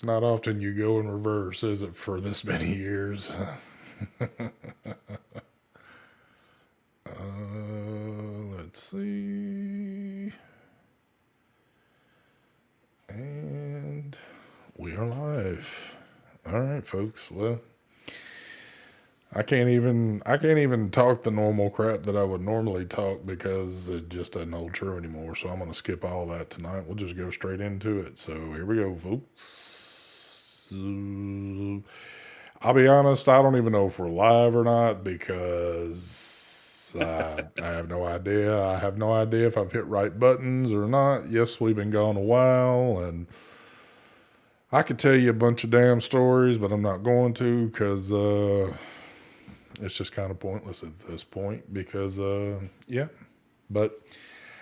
It's not often you go in reverse, is it, for this many years? Let's see. And we are live. All right, folks. Well, I can't even talk the normal crap that I would normally talk because it just doesn't hold true anymore. So I'm going to skip all that tonight. We'll just go straight into it. So here we go, folks. I'll be honest, I don't even know if we're live or not because I have no idea. I have no idea if I've hit right buttons or not. Yes, we've been gone a while, and I could tell you a bunch of damn stories, but I'm not going to because it's just kind of pointless at this point because, yeah. But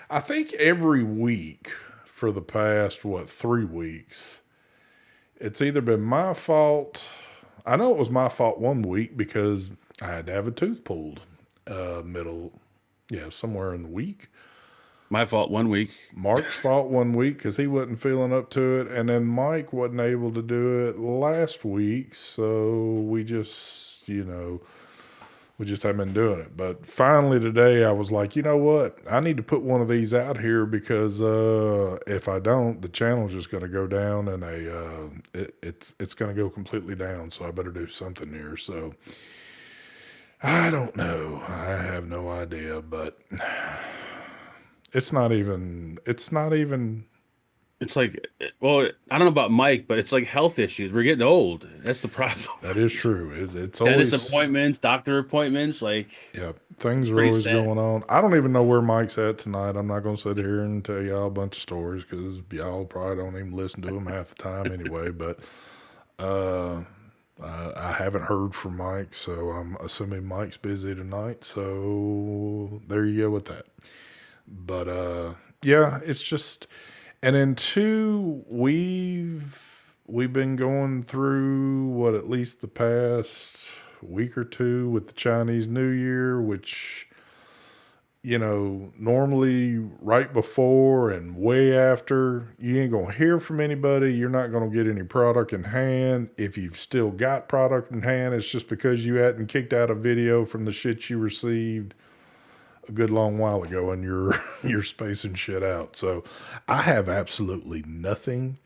I think every week for the past, 3 weeks, it's either been my fault. I know it was my fault one week because I had to have a tooth pulled somewhere in the week. My fault one week. Mark's fault one week because he wasn't feeling up to it. And then Mike wasn't able to do it last week. So we just, we just haven't been doing it. But finally today I was like, you know what? I need to put one of these out here because if I don't, the channel's just going to go down and it's going to go completely down. So I better do something here. So I don't know. I have no idea, but it's not even. It's like, well, I don't know about Mike, but it's like health issues. We're getting old. That's the problem. That is true. It's Dentist always appointments, doctor appointments, like yeah. it's Things are pretty always sad. going on. I don't even know where Mike's at tonight. I'm not going to sit here and tell y'all a bunch of stories because y'all probably don't even listen to him half the time anyway. But uh, I haven't heard from Mike, so I'm assuming Mike's busy tonight. So there you go with that. But yeah, it's just. And then two, we've been going through what at least the past week or two with the Chinese New Year, which normally right before and way after, you ain't gonna hear from anybody. You're not gonna get any product in hand. If you've still got product in hand, it's just because you hadn't kicked out a video from the shit you received a good long while ago and you're spacing shit out. So I have absolutely nothing.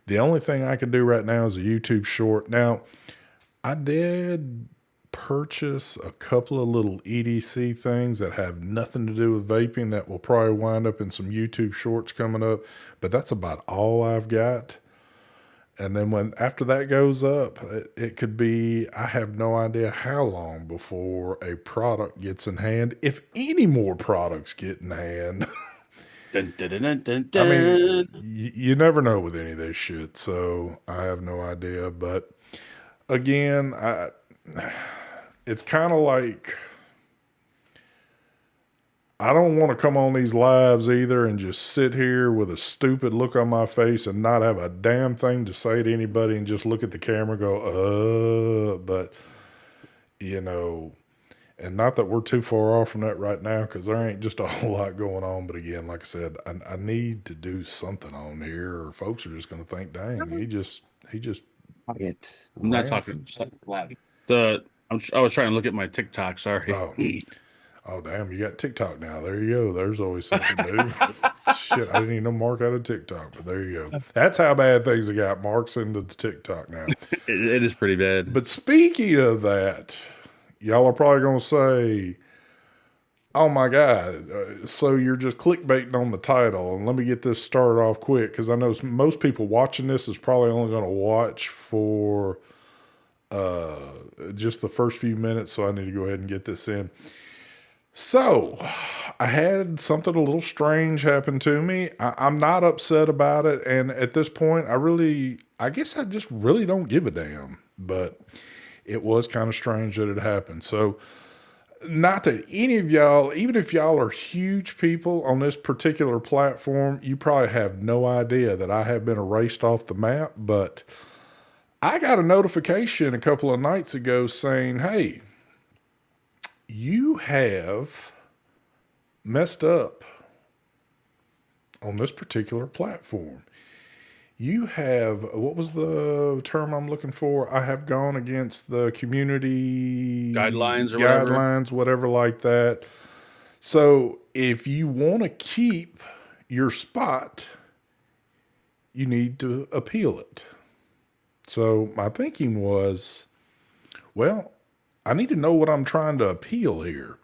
The only thing I can do right now is a YouTube short. Now, I did purchase a couple of little EDC things that have nothing to do with vaping that will probably wind up in some YouTube shorts coming up, but that's about all I've got. And then after that goes up, it could be, I have no idea how long before a product gets in hand, if any more products get in hand. Dun, dun, dun, dun, dun, I mean, dun. you never know with any of this shit, so I have no idea. But again, it's kind of like I don't want to come on these lives either and just sit here with a stupid look on my face and not have a damn thing to say to anybody and just look at the camera and go, but, and not that we're too far off from that right now because there ain't just a whole lot going on. But again, like I said, I need to do something on here or folks are just going to think, dang, he just I'm not ran talking. from. I was trying to look at my TikTok. Sorry. Oh, oh, damn, you got TikTok now. There you go. There's always something new. Shit, I didn't even know Mark had a TikTok, but there you go. That's how bad things have got. Mark's into the TikTok now. It is pretty bad. But speaking of that, y'all are probably going to say, oh my God, so you're just clickbaiting on the title. And let me get this started off quick because I know most people watching this is probably only going to watch for just the first few minutes. So I need to go ahead and get this in. So, I had something a little strange happen to me. I'm not upset about it. And at this point, I guess I just really don't give a damn. But it was kind of strange that it happened. So, not that any of y'all, even if y'all are huge people on this particular platform, you probably have no idea that I have been erased off the map. But I got a notification a couple of nights ago saying, hey, you have messed up on this particular platform. You have, what was the term I'm looking for? I have gone against the community Guidelines or whatever. guidelines, whatever like that. So if you want to keep your spot, you need to appeal it. So my thinking was, well, I need to know what I'm trying to appeal here.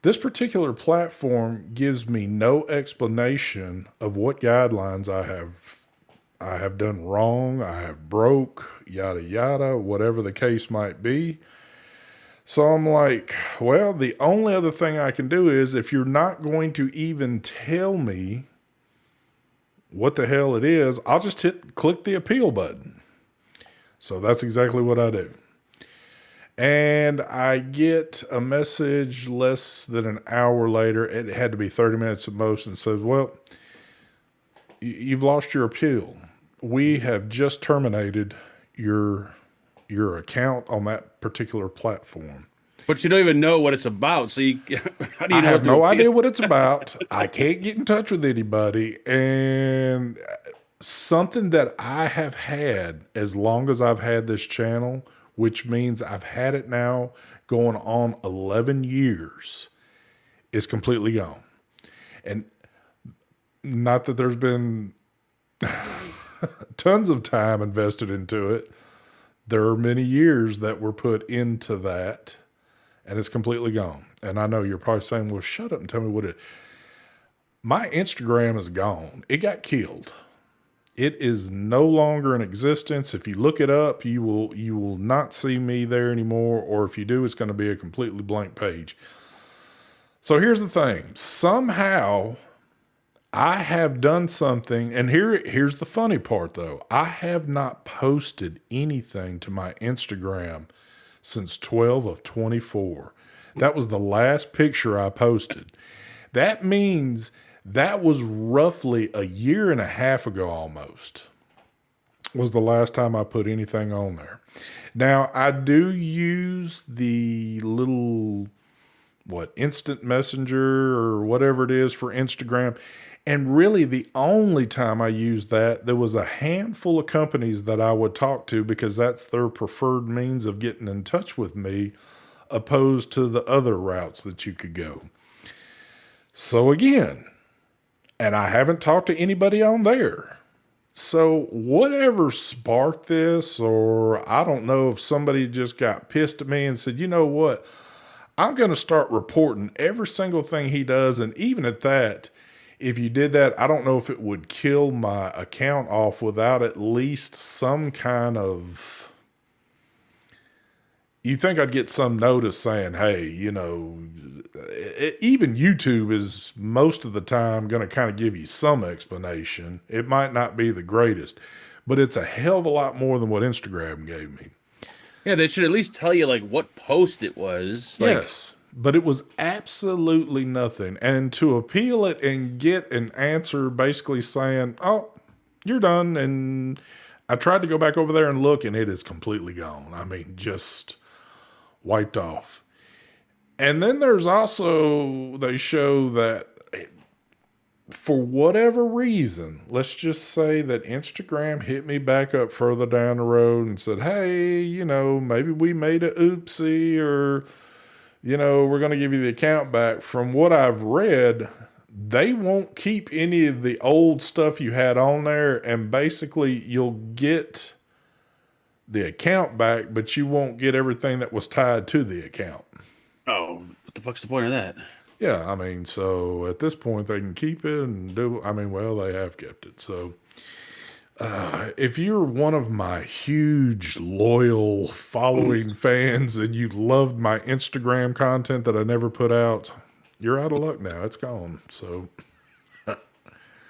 This particular platform gives me no explanation of what guidelines I have done wrong, I have broke, yada yada, whatever the case might be. So I'm like, well, the only other thing I can do is if you're not going to even tell me what the hell it is, I'll just click the appeal button. So that's exactly what I do. And I get a message less than an hour later. It had to be 30 minutes at most, and says, well, you've lost your appeal. We have just terminated your account on that particular platform. But you don't even know what it's about. So you, how do I you know what have to no appeal? idea what it's about. I can't get in touch with anybody. And something that I have had as long as I've had this channel, which means I've had it now going on 11 years, is completely gone. And not that there's been tons of time invested into it. There are many years that were put into that, and it's completely gone. And I know you're probably saying, well, shut up and tell me what it is. My Instagram is gone. It got killed. It is no longer in existence. If you look it up, you will not see me there anymore, or if you do, it's going to be a completely blank page. So here's the thing. Somehow I have done something, and here's the funny part though. I have not posted anything to my Instagram since 12 of 24. That was the last picture I posted. That means that was roughly a year and a half ago almost, was the last time I put anything on there. Now, I do use the little, instant messenger or whatever it is for Instagram. And really, the only time I used that, there was a handful of companies that I would talk to because that's their preferred means of getting in touch with me, opposed to the other routes that you could go. So again, and I haven't talked to anybody on there. So whatever sparked this, or I don't know if somebody just got pissed at me and said, you know what, I'm going to start reporting every single thing he does. And even at that, if you did that, I don't know if it would kill my account off without at least some kind of, you think I'd get some notice saying, hey, even YouTube is most of the time going to kind of give you some explanation. It might not be the greatest, but it's a hell of a lot more than what Instagram gave me. Yeah, they should at least tell you like what post it was. Like, Yes, but it was absolutely nothing. And to appeal it and get an answer basically saying, oh, you're done. And I tried to go back over there and look, and it is completely gone. I mean, just wiped off. And then there's also, they show that for whatever reason, let's just say that Instagram hit me back up further down the road and said, hey, maybe we made a oopsie, or, we're going to give you the account back. From what I've read, they won't keep any of the old stuff you had on there. And basically, you'll get the account back, but you won't get everything that was tied to the account. oh, what the fuck's the point of that? Yeah, I mean, so at this point they can keep it and do. I mean, well, they have kept it. So, if you're one of my huge loyal following fans and you loved my Instagram content that I never put out, you're out of luck now. It's gone. So,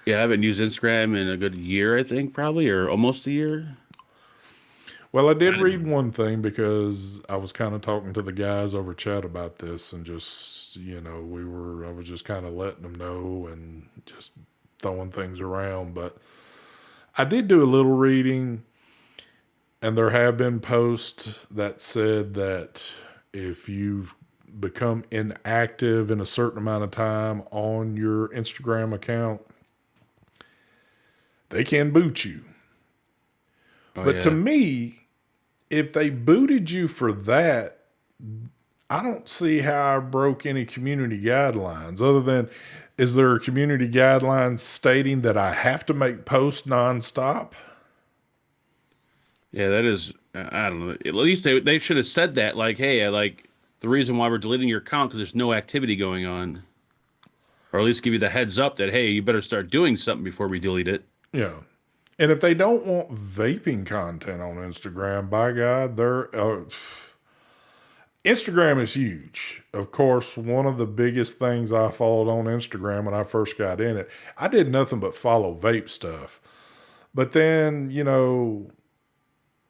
Yeah, I haven't used Instagram in a good year, I think, probably, or almost a year. well, I did read one thing because I was kind of talking to the guys over chat about this, and just, I was just kind of letting them know and just throwing things around. But I did do a little reading, and there have been posts that said that if you've become inactive in a certain amount of time on your Instagram account, they can boot you. Oh But to yeah. me, if they booted you for that, I don't see how I broke any community guidelines other than is there a community guideline stating that I have to make posts nonstop? Yeah, that is, I don't know. At least they should have said that, like, hey, I like the reason why we're deleting your account because there's no activity going on, or at least give you the heads up that hey, you better start doing something before we delete it. Yeah. And if they don't want vaping content on Instagram, by God, Instagram is huge. Of course, one of the biggest things I followed on Instagram when I first got in it, I did nothing but follow vape stuff. But then,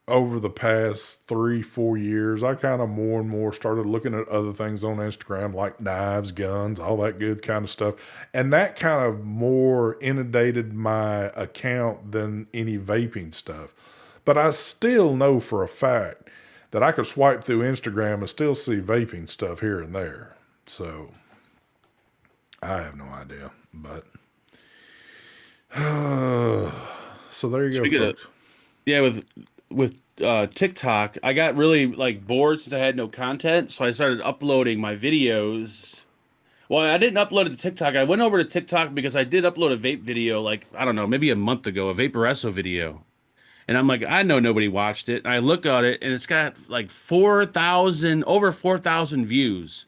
over the past 3, 4 years, I kind of more and more started looking at other things on Instagram, like knives, guns, all that good kind of stuff. And that kind of more inundated my account than any vaping stuff. But I still know for a fact that I could swipe through Instagram and still see vaping stuff here and there. So I have no idea. But so there you go, Speaking of, folks. yeah, with TikTok, I got really like bored since I had no content, so I started uploading my videos. Well, I didn't upload it to TikTok. I went over to TikTok because I did upload a vape video, like I don't know, maybe a month ago, a Vaporesso video. And I'm like, I know nobody watched it. And I look at it and it's got like 4,000, over 4,000 views,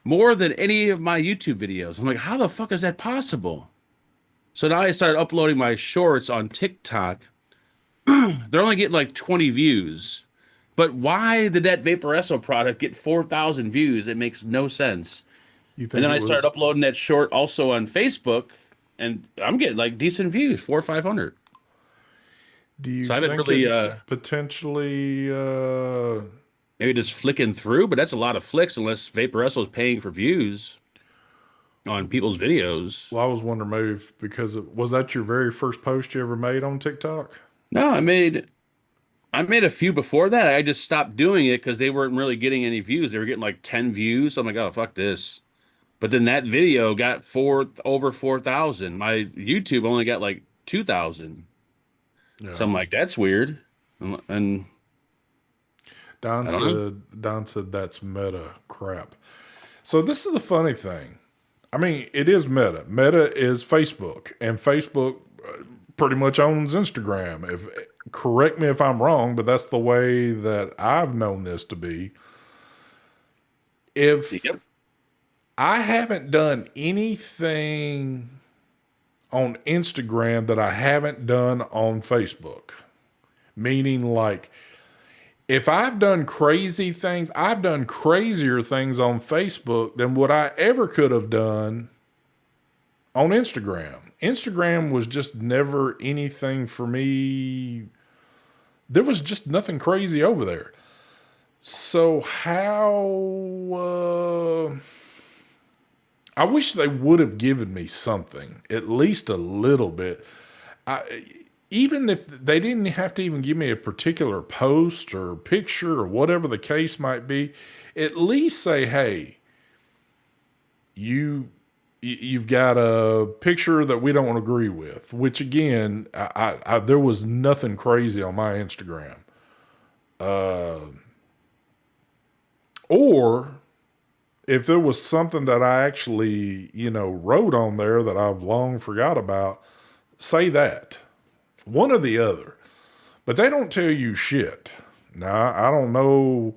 more than any of my YouTube videos. I'm like, how the fuck is that possible? So now I started uploading my shorts on TikTok. They're only getting like 20 views. But why did that Vaporesso product get 4,000 views? It makes no sense. You And think then it I was? started uploading that short also on Facebook, and I'm getting like decent views, 400 or 500. Do you So I haven't think really it's potentially? maybe just flicking through, but that's a lot of flicks unless Vaporesso is paying for views on people's videos. Well, I was wondering maybe because was that your very first post you ever made on TikTok? No, I made a few before that. I just stopped doing it because they weren't really getting any views. They were getting like 10 views. So I'm like, oh fuck this. But then that video got over 4,000. My YouTube only got like 2,000. So Yeah. I'm like, that's weird. And Don I don't know. said. Don said that's meta crap. So this is the funny thing. I mean, it is meta. Meta is Facebook, and Facebook pretty much owns Instagram. If correct me if I'm wrong, but that's the way that I've known this to be. If Yep. I haven't done anything on Instagram that I haven't done on Facebook, meaning like if I've done crazy things, I've done crazier things on Facebook than what I ever could have done on Instagram. Instagram was just never anything for me. There was just nothing crazy over there. So I wish they would have given me something, at least a little bit. I, even if they didn't have to even give me a particular post or picture or whatever the case might be, at least say, "Hey, you've got a picture that we don't agree with." Which again, there was nothing crazy on my Instagram, or if there was something that I actually wrote on there that I've long forgot about, say that. One or the other. But they don't tell you shit. Now, I don't know.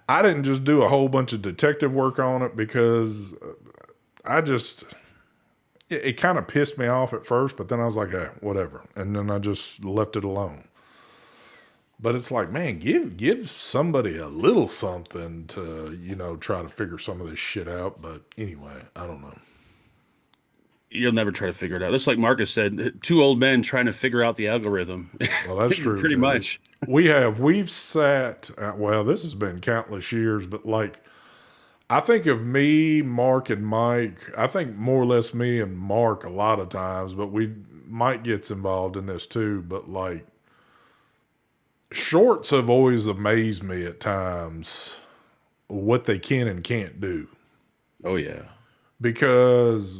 I didn't just do a whole bunch of detective work on it because I just, it kind of pissed me off at first, but then I was like, whatever. And then I just left it alone. But it's like, man, give somebody a little something to, try to figure some of this shit out. But anyway, I don't know. You'll never try to figure it out. Just like Marcus said, two old men trying to figure out the algorithm. Well, that's true Pretty too. much. We've sat, well, this has been countless years, but like, I think of me, Mark, and Mike. I think more or less me and Mark a lot of times, but Mike gets involved in this too. But like, shorts have always amazed me at times what they can and can't do Oh yeah. because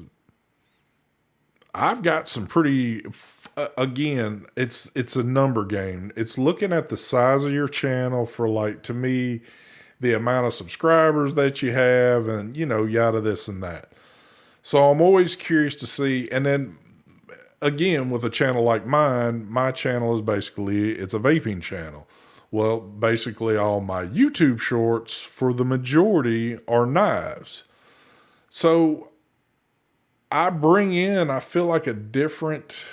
I've got some pretty. Again, it's a number game. It's looking at the size of your channel for like to me the amount of subscribers that you have, and yada this and that. So I'm always curious to see. And then again, with a channel like mine, my channel is basically it's a vaping channel. Well, basically all my YouTube shorts for the majority are knives. So I feel like a different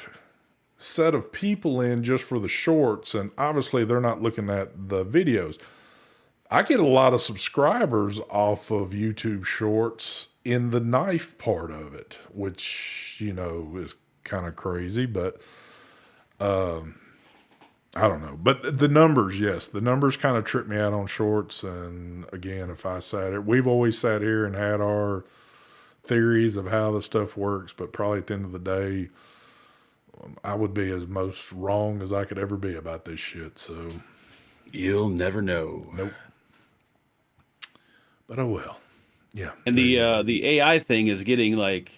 set of people in just for the shorts, and obviously they're not looking at the videos. I get a lot of subscribers off of YouTube shorts in the knife part of it, which, is kind of crazy, but I don't know. But the numbers, yes, the numbers kind of trip me out on shorts. And again, if I sat here, we've always sat here and had our theories of how the stuff works, but probably at the end of the day, I would be as most wrong as I could ever be about this shit. So, You'll never know. nope. But oh well. Yeah. And There you go. the AI thing is getting like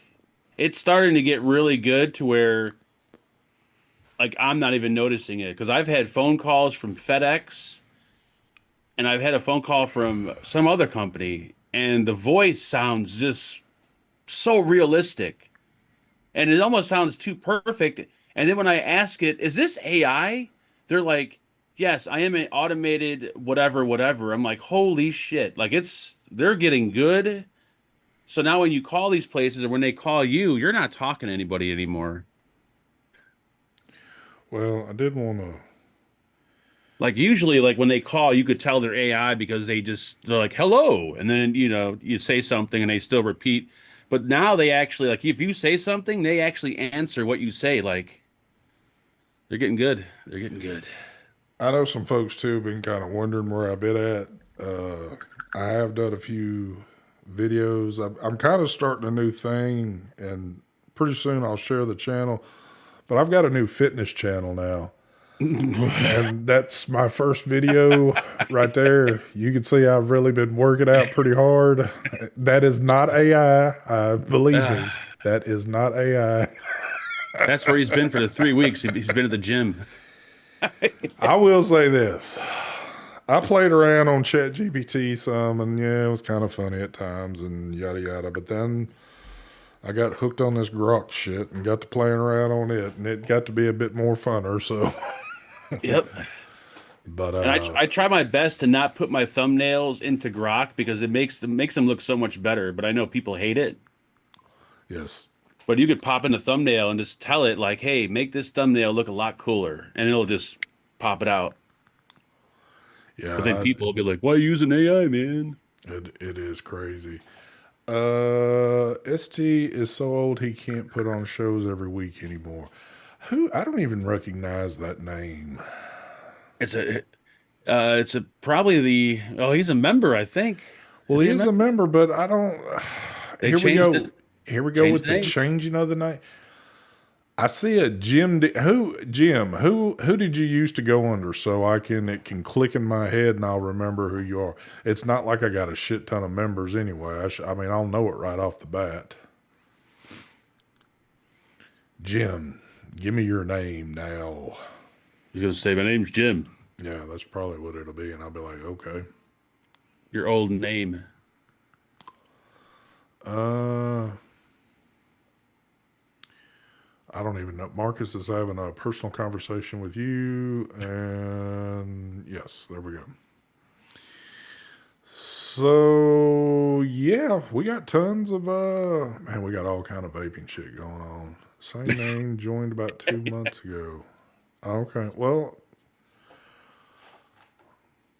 it's starting to get really good to where like I'm not even noticing it because I've had phone calls from FedEx and I've had a phone call from some other company and the voice sounds just so realistic and it almost sounds too perfect. And then when I ask it, is this AI? They're like, yes, I am an automated whatever, whatever. I'm like, holy shit. Like they're getting good. So now when you call these places or when they call you, you're not talking to anybody anymore. Well, I did want to. Like usually, like when they call, you could tell they're AI because they're like hello, and then you say something and they still repeat. But now they actually like if you say something, they actually answer what you say. Like they're getting good. They're getting good. I know some folks too have been kind of wondering where I've been at. I have done a few videos. I'm kind of starting a new thing, and pretty soon I'll share the channel. But I've got a new fitness channel now. And that's my first video right there. You can see I've really been working out pretty hard. That is not AI. Believe me, Ah, that is not AI. that's where he's been for the 3 weeks. He's been at the gym. I will say this. I played around on ChatGPT some, and yeah, it was kind of funny at times and yada yada. But then I got hooked on this Grok shit and got to playing around on it, and it got to be a bit more funner. So, Yep. but And I try my best to not put my thumbnails into Grok because it makes them look so much better. But I know people hate it. yes, But you could pop in a thumbnail and just tell it like, "Hey, make this thumbnail look a lot cooler," and it'll just pop it out. But then yeah, people will be like, "Why are you using AI, man?" it is crazy. ST is so old he can't put on shows every week anymore. Who? I don't even recognize that name. It's a probably the oh he's a member I think. Well, Is he he a is a member? member, but I don't. They Here we changed go. it, Here we go changed with the the name. changing of the name. I see a Jim? Who did you used to go under so it can click in my head and I'll remember who you are. It's not like I got a shit ton of members anyway. I mean I'll know it right off the bat. Jim, give me your name now. He's gonna say, "My name's Jim." Yeah, that's probably what it'll be, and I'll be like, okay. Your old name. Uh, I don't even know. Marcus is having a personal conversation with you, and yes, there we go. So yeah, we got tons of man, we got all kind of vaping shit going on. Same name joined about 2 months ago. Okay, well,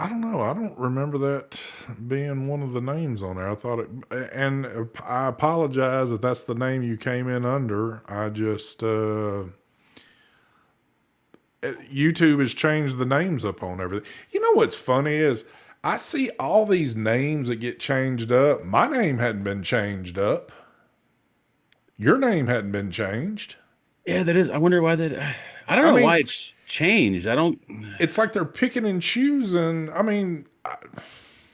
I don't know. I don't remember that being one of the names on there. I thought it, and I apologize if that's the name you came in under. I just YouTube has changed the names up on everything. You know what's funny is I see all these names that get changed up. My name hadn't been changed up. Your name hadn't been changed. Yeah, that is. I wonder why that. I don't I know why mean, it's changed. I don't it's like they're picking and choosing. I mean,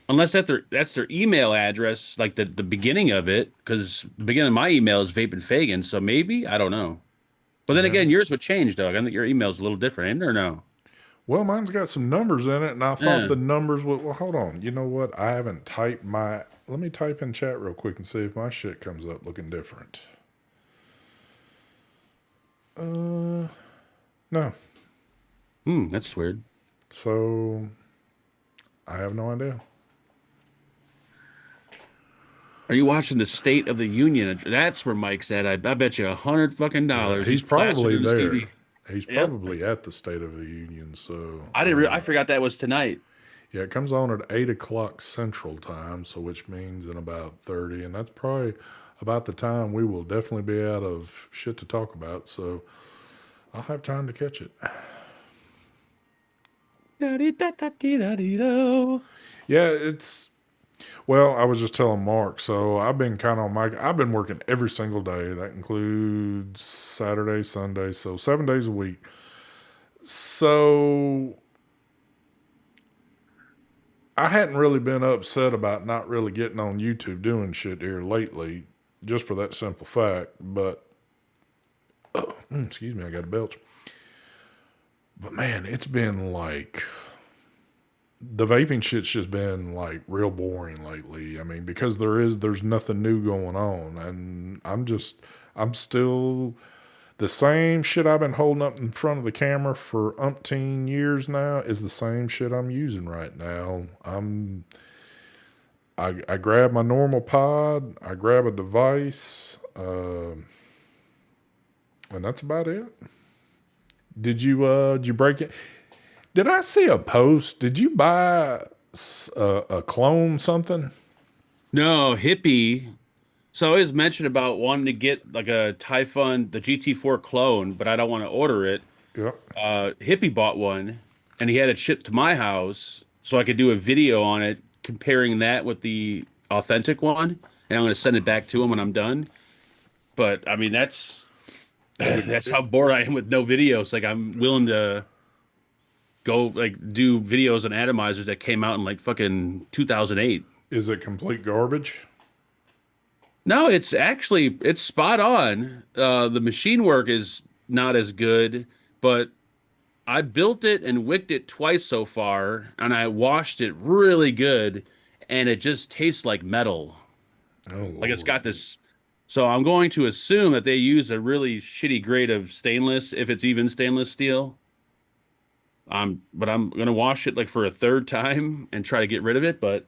unless that's their email address, like the beginning of it, because the beginning of my email is Vape and Fagan. So maybe I don't know. But then Yeah. again, yours would change, Doug. I think your email's a little different, ain't it, or no? Well, mine's got some numbers in it, and I thought Yeah. the numbers would. Well, hold on. You know what? I haven't typed my. Let me type in chat real quick and see if my shit comes up looking different. No. That's weird. So I have no idea. Are you watching the State of the Union? That's where Mike's at. I bet you Yeah, $100 he's he's plastered probably in his there. TV. He's Yep. probably at the State of the Union. So I forgot that was tonight. yeah, it comes on at 8 o'clock Central Time, so which means in about 30, and that's probably about the time we will definitely be out of shit to talk about. So I'll have time to catch it. Da-dee-da-da-dee-da-dee-do. Yeah, it's well, I was just telling Mark, so I've been kind of on my I've been working every single day. That includes Saturday, Sunday, so 7 days a week. So I hadn't really been upset about not really getting on YouTube doing shit here lately, just for that simple fact. But excuse me, I got a belch. But man, it's been like the vaping shit's just been like real boring lately. I mean, because there's nothing new going on, and I'm still the same shit I've been holding up in front of the camera for umpteen years now is the same shit I'm using right now. I grab my normal pod, I grab a device, and that's about it. Did you break it? Did I see a post? Did you buy a clone something? No, hippie. So I always mentioned about wanting to get like a Typhon, the GT4 clone, but I don't want to order it. Yep. Hippie bought one and he had it shipped to my house so I could do a video on it comparing that with the authentic one. And I'm going to send it back to him when I'm done. But I mean, that's how bored I am with no videos. Like I'm willing to go like do videos on atomizers that came out in like fucking 2008. Is it complete garbage? No, it's spot on. The machine work is not as good, but I built it and wicked it twice so far, and I washed it really good, and it just tastes like metal. Oh Like it's Lord. got this. So I'm going to assume that they use a really shitty grade of stainless, if it's even stainless steel. But I'm gonna wash it like for a third time and try to get rid of it. But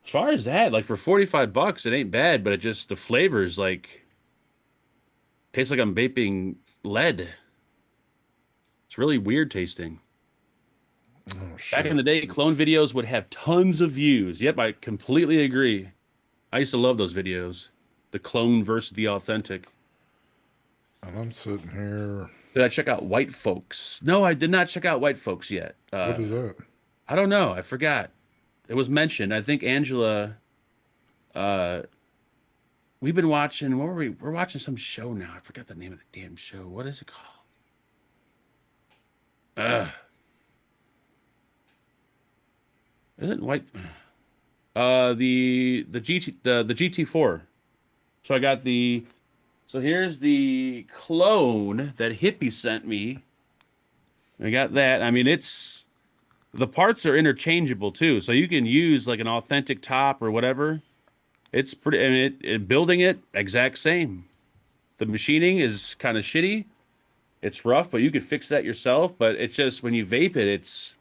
as far as that, like for 45 bucks, it ain't bad, but it just the flavors like tastes like I'm vaping lead. It's really weird tasting. Oh Back in shit. the day, clone videos would have tons of views. Yep, I completely agree. I used to love those videos. The clone versus the authentic. And I'm sitting here. Did I check out White Folks? No, I did not check out White Folks yet. What is that? I don't know. I forgot. It was mentioned. I think Angela, uh, we've been watching, what were we? We're watching some show now. I forgot the name of the damn show. What is it called? Uh, isn't White, the GT, the GT4. So I got so here's the clone that Hippie sent me. I got that. I mean, the parts are interchangeable too. So you can use like an authentic top or whatever. It's pretty, I mean, building it, exact same. The machining is kind of shitty. It's rough, but you could fix that yourself. But it's just when you vape it,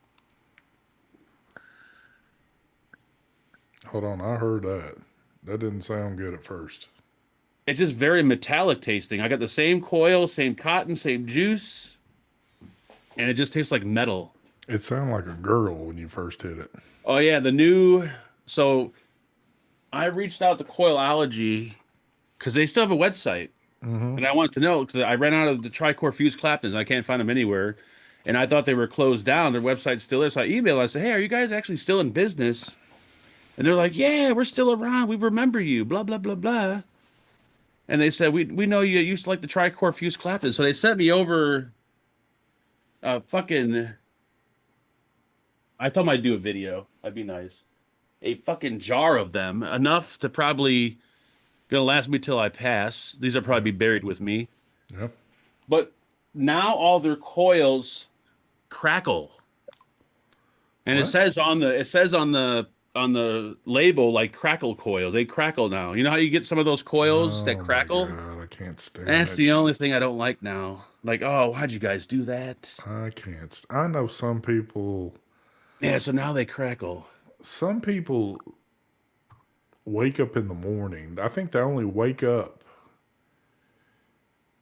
Hold on, I heard that. That didn't sound good at first. it's just very metallic tasting. I got the same coil, same cotton, same juice, and it just tastes like metal. It sounded like a girl when you first hit it. Oh yeah, the new. So I reached out to Coilology because they still have a website, and I wanted to know because I ran out of the Tricore Fuse Claptons. And I can't find them anywhere, and I thought they were closed down. Their website still is. So I emailed. I said, "Hey, are you guys actually still in business?" And they're like, "Yeah, we're still around. We remember you." Blah blah blah blah. And they said, "We know you used to like the Tricore Fuse Clapton." So they sent me over fucking. I told them I'd do a video. That'd be nice. A fucking jar of them, enough to probably gonna last me till I pass. These will probably be buried with me. Yep. but now all their coils crackle. And What? it says on the label like crackle coils. They crackle now. You know how you get some of those coils that Oh my crackle? God, I can't stand That's that the shit. only thing I don't like now. Like, oh, why'd you guys do that? I can't. I know Yeah, so now they crackle. some people wake up in the morning. I think they only wake up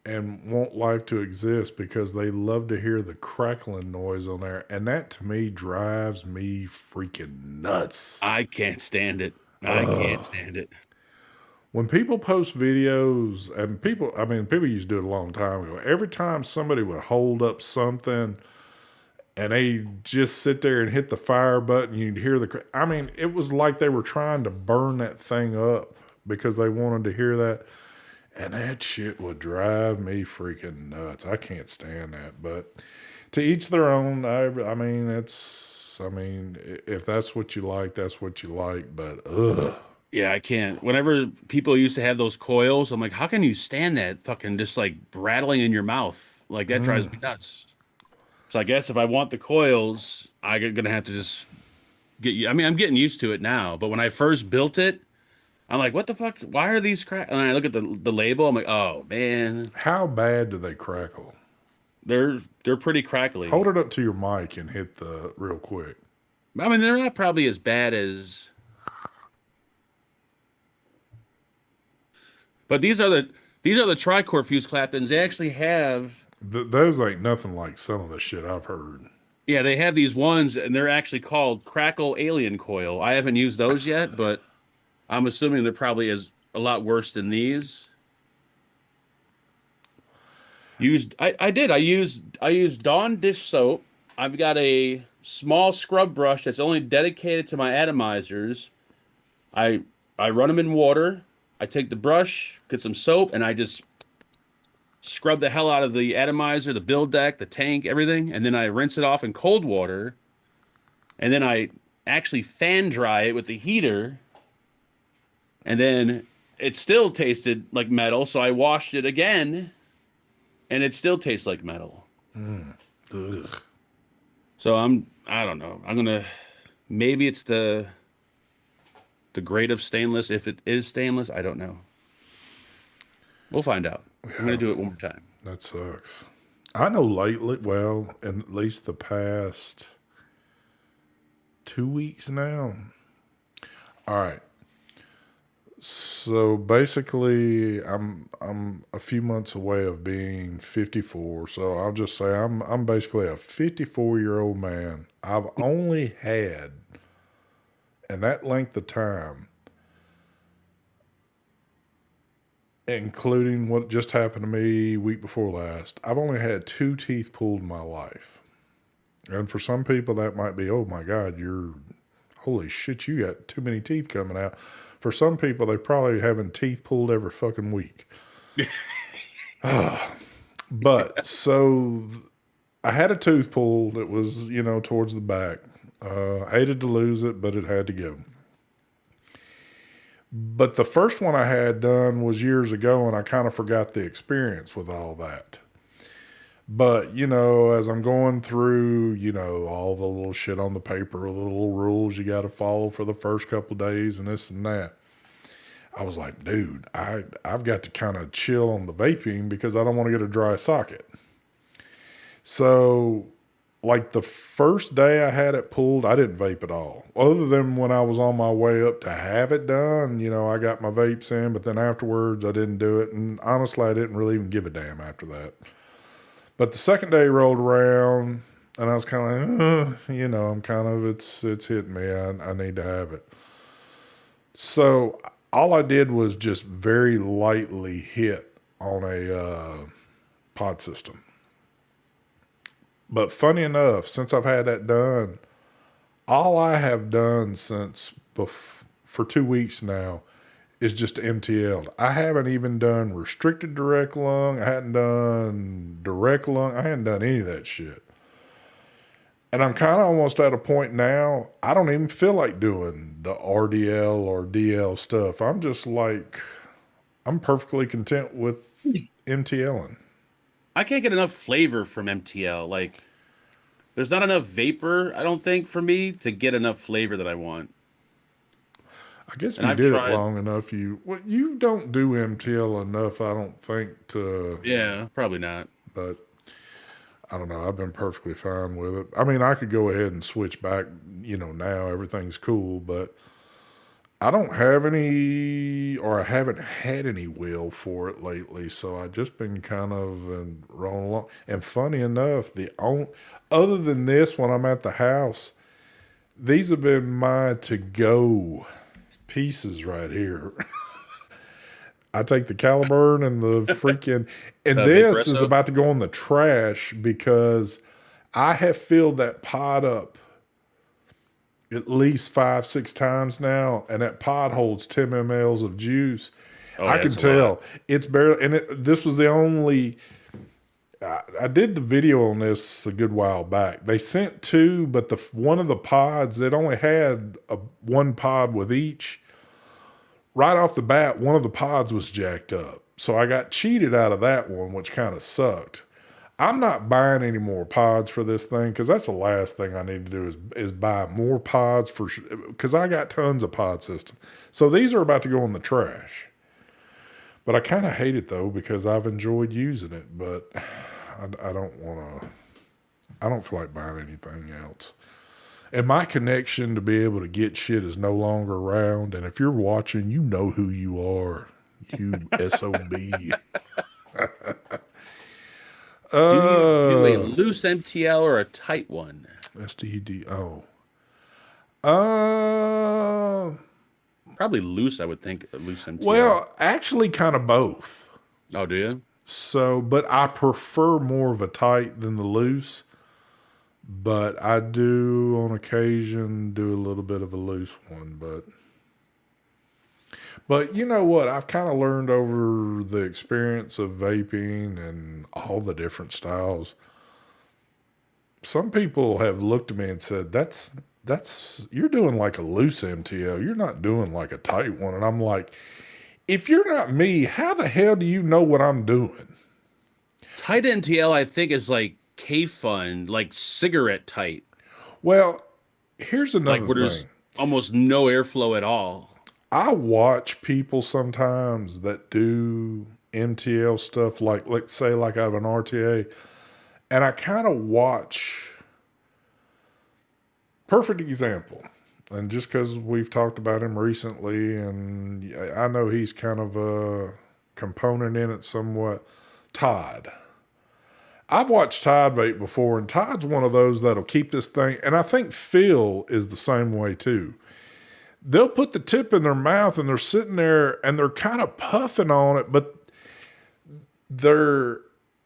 and want life to exist because they love to hear the crackling noise on there. And that to me drives me freaking nuts. I can't stand it. I can't Ugh. stand it. When people post videos, and I mean, people used to do it a long time ago. Every time somebody would hold up something and they just sit there and hit the fire button, you'd hear I mean, it was like they were trying to burn that thing up because they wanted to hear that. And that shit would drive me freaking nuts. I can't stand that. But to each their own. I mean, if that's what you like, that's what you like. But ugh. Yeah, I can't. Whenever people used to have those coils, I'm like, how can you stand that fucking just like rattling in your mouth? Like that drives me nuts. So I guess if I want the coils, I'm gonna have to just get you. I mean, I'm getting used to it now, but when I first built it, I'm like, what the fuck? Why are these crack? And I look at the label, I'm like, oh man, How bad do they crackle? they're pretty Hold crackly. it up to your mic and hit the real quick. I mean, they're not probably as bad as, but these are the tricore fuse claptons. They actually have, Those ain't nothing like some of the shit I've heard. yeah, they have these ones, and they're actually called Crackle Alien Coil. I haven't used those yet, but I'm assuming they're probably as a lot worse than these. I used Dawn dish soap. I've got a small scrub brush that's only dedicated to my atomizers. I I run them in water. I take the brush, get some soap, and I just scrub the hell out of the atomizer, the build deck, the tank, everything, and then I rinse it off in cold water, and then I actually fan dry it with the heater, and then it still tasted like metal, so I washed it again, and it still tastes like metal. Ugh. So I don't know. I'm gonna maybe it's the grade of stainless. If it is stainless, I don't know. We'll find out. I'm gonna Yeah, do it one more time. that sucks. I know lately, well, in at least the past 2 weeks now. All right. So basically, I'm a few months away of being 54. So I'll just say I'm basically a 54-year-old man. I've only had in that length of time, including what just happened to me week before last, I've only had two teeth pulled in my life. And for some people, that might be, oh my God, holy shit, you got too many teeth coming out. For some people, they probably having teeth pulled every fucking week. But so I had a tooth pulled. It was, towards the back. Hated to lose it, but it had to go. But the first one I had done was years ago, and I kind of forgot the experience with all that. But, as I'm going through, all the little shit on the paper, the little rules you got to follow for the first couple of days and this and that, I was like, dude, I've got to kind of chill on the vaping because I don't want to get a dry socket. So, like the first day I had it pulled, I didn't vape at all. Other than when I was on my way up to have it done, I got my vapes in, but then afterwards I didn't do it. And honestly, I didn't really even give a damn after that. But the second day rolled around, and I was kind of like, I'm kind of, it's hitting me. I need to have it. So all I did was just very lightly hit on a pod system. But funny enough, since I've had that done, all I have done for 2 weeks now is just MTL'd. I haven't even done restricted direct lung. I hadn't done direct lung. I hadn't done any of that shit. And I'm kind of almost at a point now, I don't even feel like doing the RDL or DL stuff. I'm perfectly content with MTLing. I can't get enough flavor from MTL. Like, there's not enough vapor, I don't think, for me to get enough flavor that I want. I guess if And you I've did it tried, long enough, you don't do MTL enough, I don't think to, yeah, probably not. but I don't know. I've been perfectly fine with it. I mean, I could go ahead and switch back, now everything's cool, but I don't have any, or I haven't had any will for it lately. So I just been kind of rolling along. And funny enough, other than this, when I'm at the house, these have been my to go pieces right here. I take the Caliburn and the freaking, and this is Vaporesso? about to go in the trash because I have filled that pot up at least 5, 6 times now, and that pot holds 10 mLs of juice. Oh, I yeah, can it's a lot. tell it's barely, and this was the only. I did the video on this a good while back. They sent two, but one of the pods it only had one pod with each. Right off the bat, one of the pods was jacked up, so I got cheated out of that one, which kind of sucked. I'm not buying any more pods for this thing because that's the last thing I need to do is buy more pods because I got tons of pod system. So these are about to go in the trash. But I kind of hate it though because I've enjoyed using it, but I don't want to. I don't feel like buying anything else. And my connection to be able to get shit is no longer around. And if you're watching, you know who you are. You SOB. Do you do a Uh, loose MTL or a tight one? STDO. Uh, Probably loose, I would think, a loose MTL. well, actually, kind of both. Oh, do you? So, but I prefer more of a tight than the loose. But I do, on occasion, do a little bit of a loose one. But you know what? I've kind of learned over the experience of vaping and all the different styles. Some people have looked at me and said, "That's you're doing like a loose MTL. You're not doing like a tight one." And I'm like, if you're not me, how the hell do you know what I'm doing? Tight MTL, I think, is like K-Fun, like cigarette tight, Well, here's like another where there's thing. almost no airflow at all. I watch people sometimes that do MTL stuff, like let's say like out of an RTA, and I kind of watch. Perfect example, and just because we've talked about him recently, and I know he's kind of a component in it somewhat. Todd. I've watched Todd vape before, and Todd's one of those that'll keep this thing. And I think Phil is the same way too. They'll put the tip in their mouth and they're sitting there and they're kind of puffing on it, but they're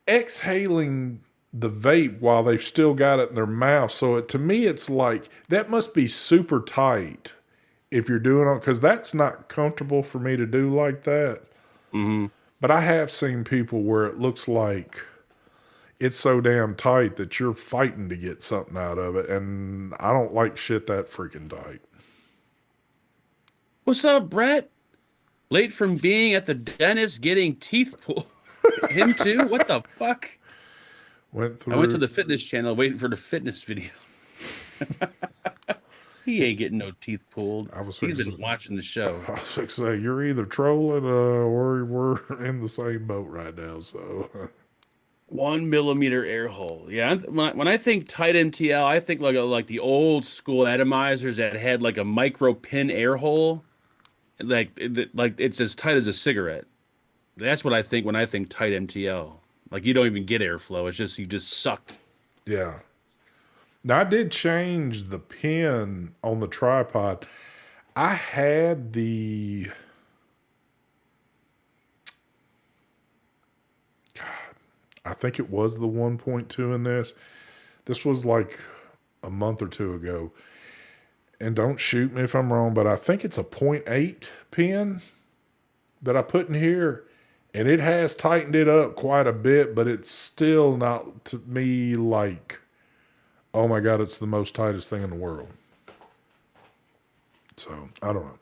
exhaling the vape while they've still got it in their mouth. So to me, it's like that must be super tight if you're doing it because that's not comfortable for me to do like that. Hmm. But I have seen people where it looks like it's so damn tight that you're fighting to get something out of it. And I don't like shit that freaking tight. What's up, Brett? Late from being at the dentist getting teeth pulled. Him too? What the fuck? Went I went to through. the fitness channel waiting for the fitness video. He ain't getting no teeth pulled. I was He's fixing. been watching the show. I was fixing to say you're either trolling or we're in the same boat right now. So 1 millimeter air hole. Yeah, when I think tight MTL, I think like the old school atomizers that had like a micro pin air hole, like it's as tight as a cigarette. That's what I think when I think tight MTL. Like you don't even get airflow. It's just you just suck. yeah. Now I did change the pin on the tripod. I had I think it was the 1.2 in this. This was like a month or two ago. And don't shoot me if I'm wrong, but I think it's a point 0.8 pin that I put in here. And it has tightened it up quite a bit, but it's still not to me like, oh my God, it's the most tightest thing in the world. So I don't know.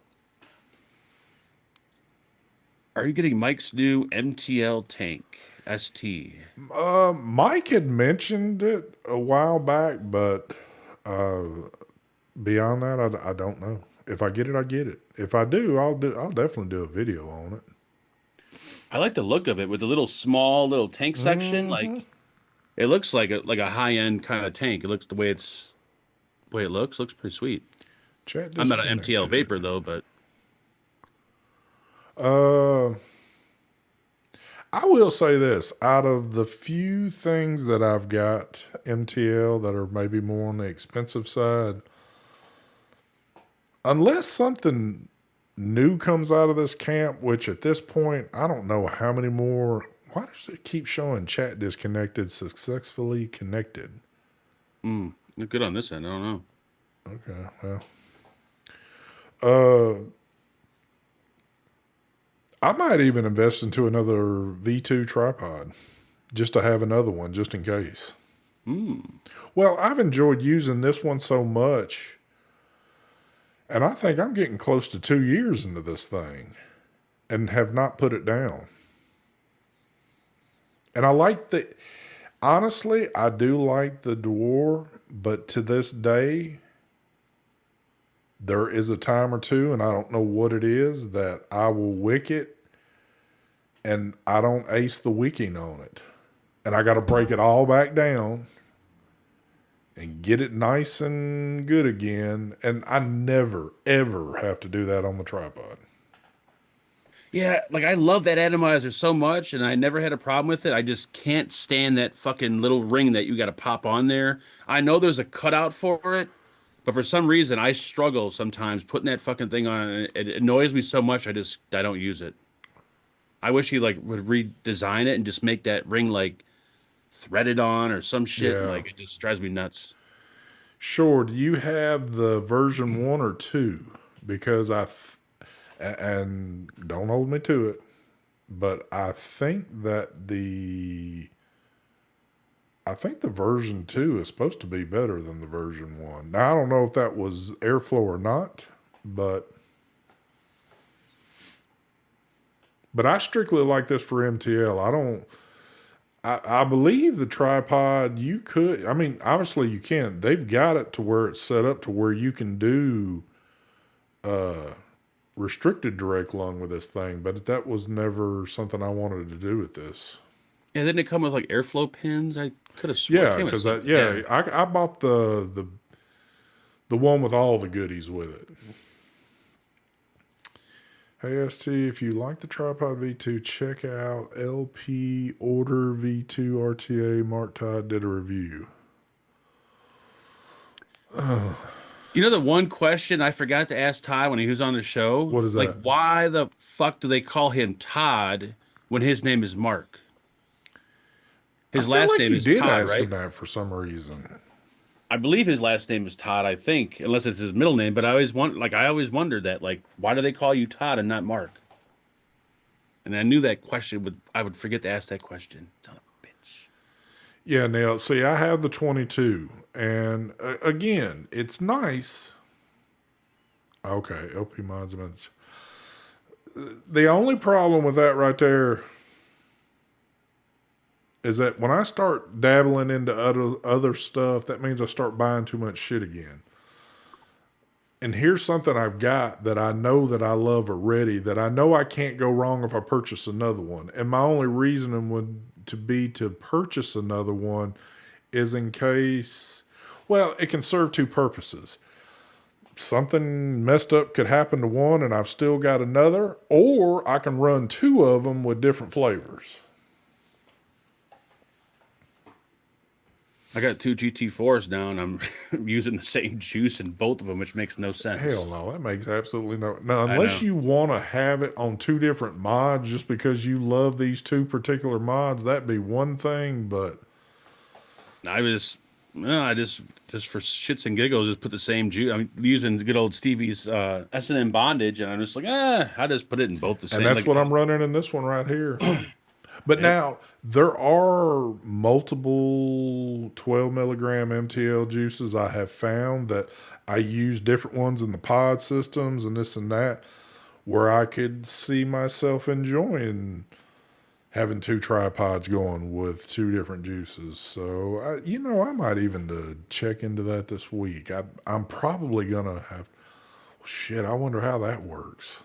Are you getting Mike's new MTL tank? ST. Mike had mentioned it a while back, but uh, beyond that, I don't know. If I get it, I get it. If I do, I'll definitely do a video on it. I like the look of it with the little small little tank section. Hmm. Like it looks like a high end kind of tank. It looks the way it looks pretty sweet. Chat I'm not an MTL disconnected. vapor though, but Uh, I will say this: out of the few things that I've got MTL that are maybe more on the expensive side, unless something new comes out of this camp, which at this point I don't know how many more. Why does it keep showing chat disconnected, successfully connected? look good on this end. I don't know. Okay, well, uh, I might even invest into another V2 tripod just to have another one just in case. Hmm. Well, I've enjoyed using this one so much, and I think I'm getting close to 2 years into this thing and have not put it down. And I like the, honestly, I do like the door, but to this day, there is a time or two, and I don't know what it is, that I will wick it and I don't ace the wicking on it. And I got to break it all back down and get it nice and good again. And I never, ever have to do that on the tripod. Yeah, like I love that atomizer so much, and I never had a problem with it. I just can't stand that fucking little ring that you got to pop on there. I know there's a cutout for it, but for some reason I struggle sometimes putting that fucking thing on. And it annoys me so much. I don't use it. I wish he like would redesign it and just make that ring like threaded on or some shit. Yeah. Like it just drives me nuts. Sure. Do you have the version 1 or 2? Because and don't hold me to it, but I think the version 2 is supposed to be better than the version 1. Now, I don't know if that was airflow or not, but I strictly like this for MTL. I don't. I believe the tripod you could. I mean, obviously you can. They've got it to where it's set up to where you can do restricted direct lung with this thing, but that was never something I wanted to do with this. And then they come with like airflow pins. I could have swore it Yeah, came with because something. yeah, Yeah. I bought the one with all the goodies with it. Hey ST, if you like the tripod V2, check out LP Order V2 RTA. Mark Todd did a review. You know the one question I forgot to ask Todd when he was on the show? What is Like, that? why the fuck do they call him Todd when his name is Mark? I His feel last like name you is did Todd, ask him right? that for some reason. I believe his last name is Todd, I think, unless it's his middle name, but I always wondered that, like, why do they call you Todd and not Mark? And I knew that question would I would forget to ask that question. Son of a bitch. Yeah, Neil. See, I have the 22, and again, it's nice. Okay, LP mods. The only problem with that right there is that when I start dabbling into other stuff, that means I start buying too much shit again. And here's something I've got that I know that I love already, that I know I can't go wrong if I purchase another one. And my only reasoning would to be to purchase another one is in case, well, it can serve two purposes. Something messed up could happen to one and I've still got another, or I can run two of them with different flavors. I got two GT4s now, and I'm using the same juice in both of them, which makes no Hell sense. no, that makes absolutely no. Now, I unless know. you want to have it on two different mods just because you love these two particular mods, that'd be one thing. But I was, no, I just for shits and giggles, just put the same juice. I'm using good old Stevie's S&M bondage, and I'm just like, I just put it in both the and same. that's Like, what I'm running in this one right here. But yep. now there are multiple 12 milligram MTL juices I have found that I use different ones in the pod systems and this and that, where I could see myself enjoying having two tripods going with two different juices. So, I might even check into that this week. I'm probably going to have, shit, I wonder how that works.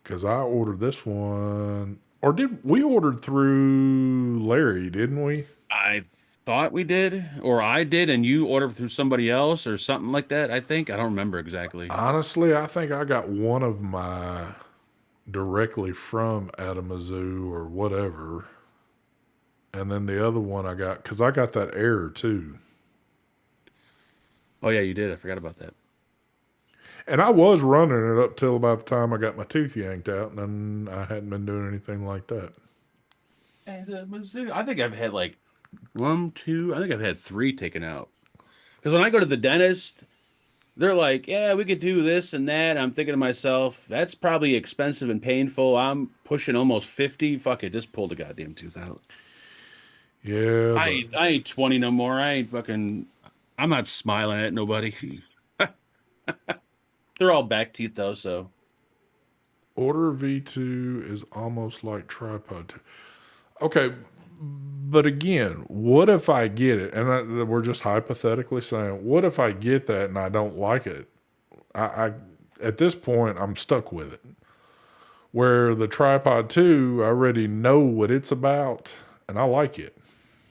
Because I ordered this one, or did we ordered through Larry, didn't we? I thought we did, or I did, and you ordered through somebody else or something like that, I think. I don't remember exactly. Honestly, I think I got one of my directly from Adamazoo or whatever. And then the other one I got, because I got that error too. Oh yeah, you did. I forgot about that. And I was running it up till about the time I got my tooth yanked out, and then I hadn't been doing anything like that. And I think I've had like one, two. I think I've had three taken out. Because when I go to the dentist, they're like, "Yeah, we could do this and that." I'm thinking to myself, "That's probably expensive and painful." I'm pushing almost 50. Fuck it, just pull the goddamn tooth out. Yeah, but I ain't 20 no more. I ain't fucking. I'm not smiling at nobody. They're all back teeth though, so Order V2 is almost like tripod 2. Okay, but again, what if I get it? And we're just hypothetically saying, what if I get that and I don't like it? I at this point, I'm stuck with it. Where the tripod 2, I already know what it's about and I like it.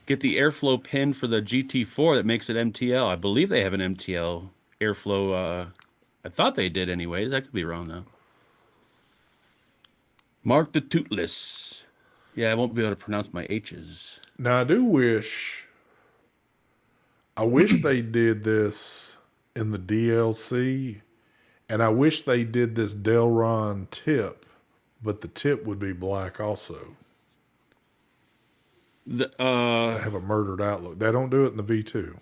get the airflow pin for the GT4 that makes it MTL. I believe they have an MTL airflow. I thought they did anyways. I could be wrong though. Mark the Toothless. Yeah, I won't be able to pronounce my H's. Now, I wish they did this in the DLC, and I wish they did this Delron tip, but the tip would be black also. The They have a murdered outlook. They don't do it in the V2.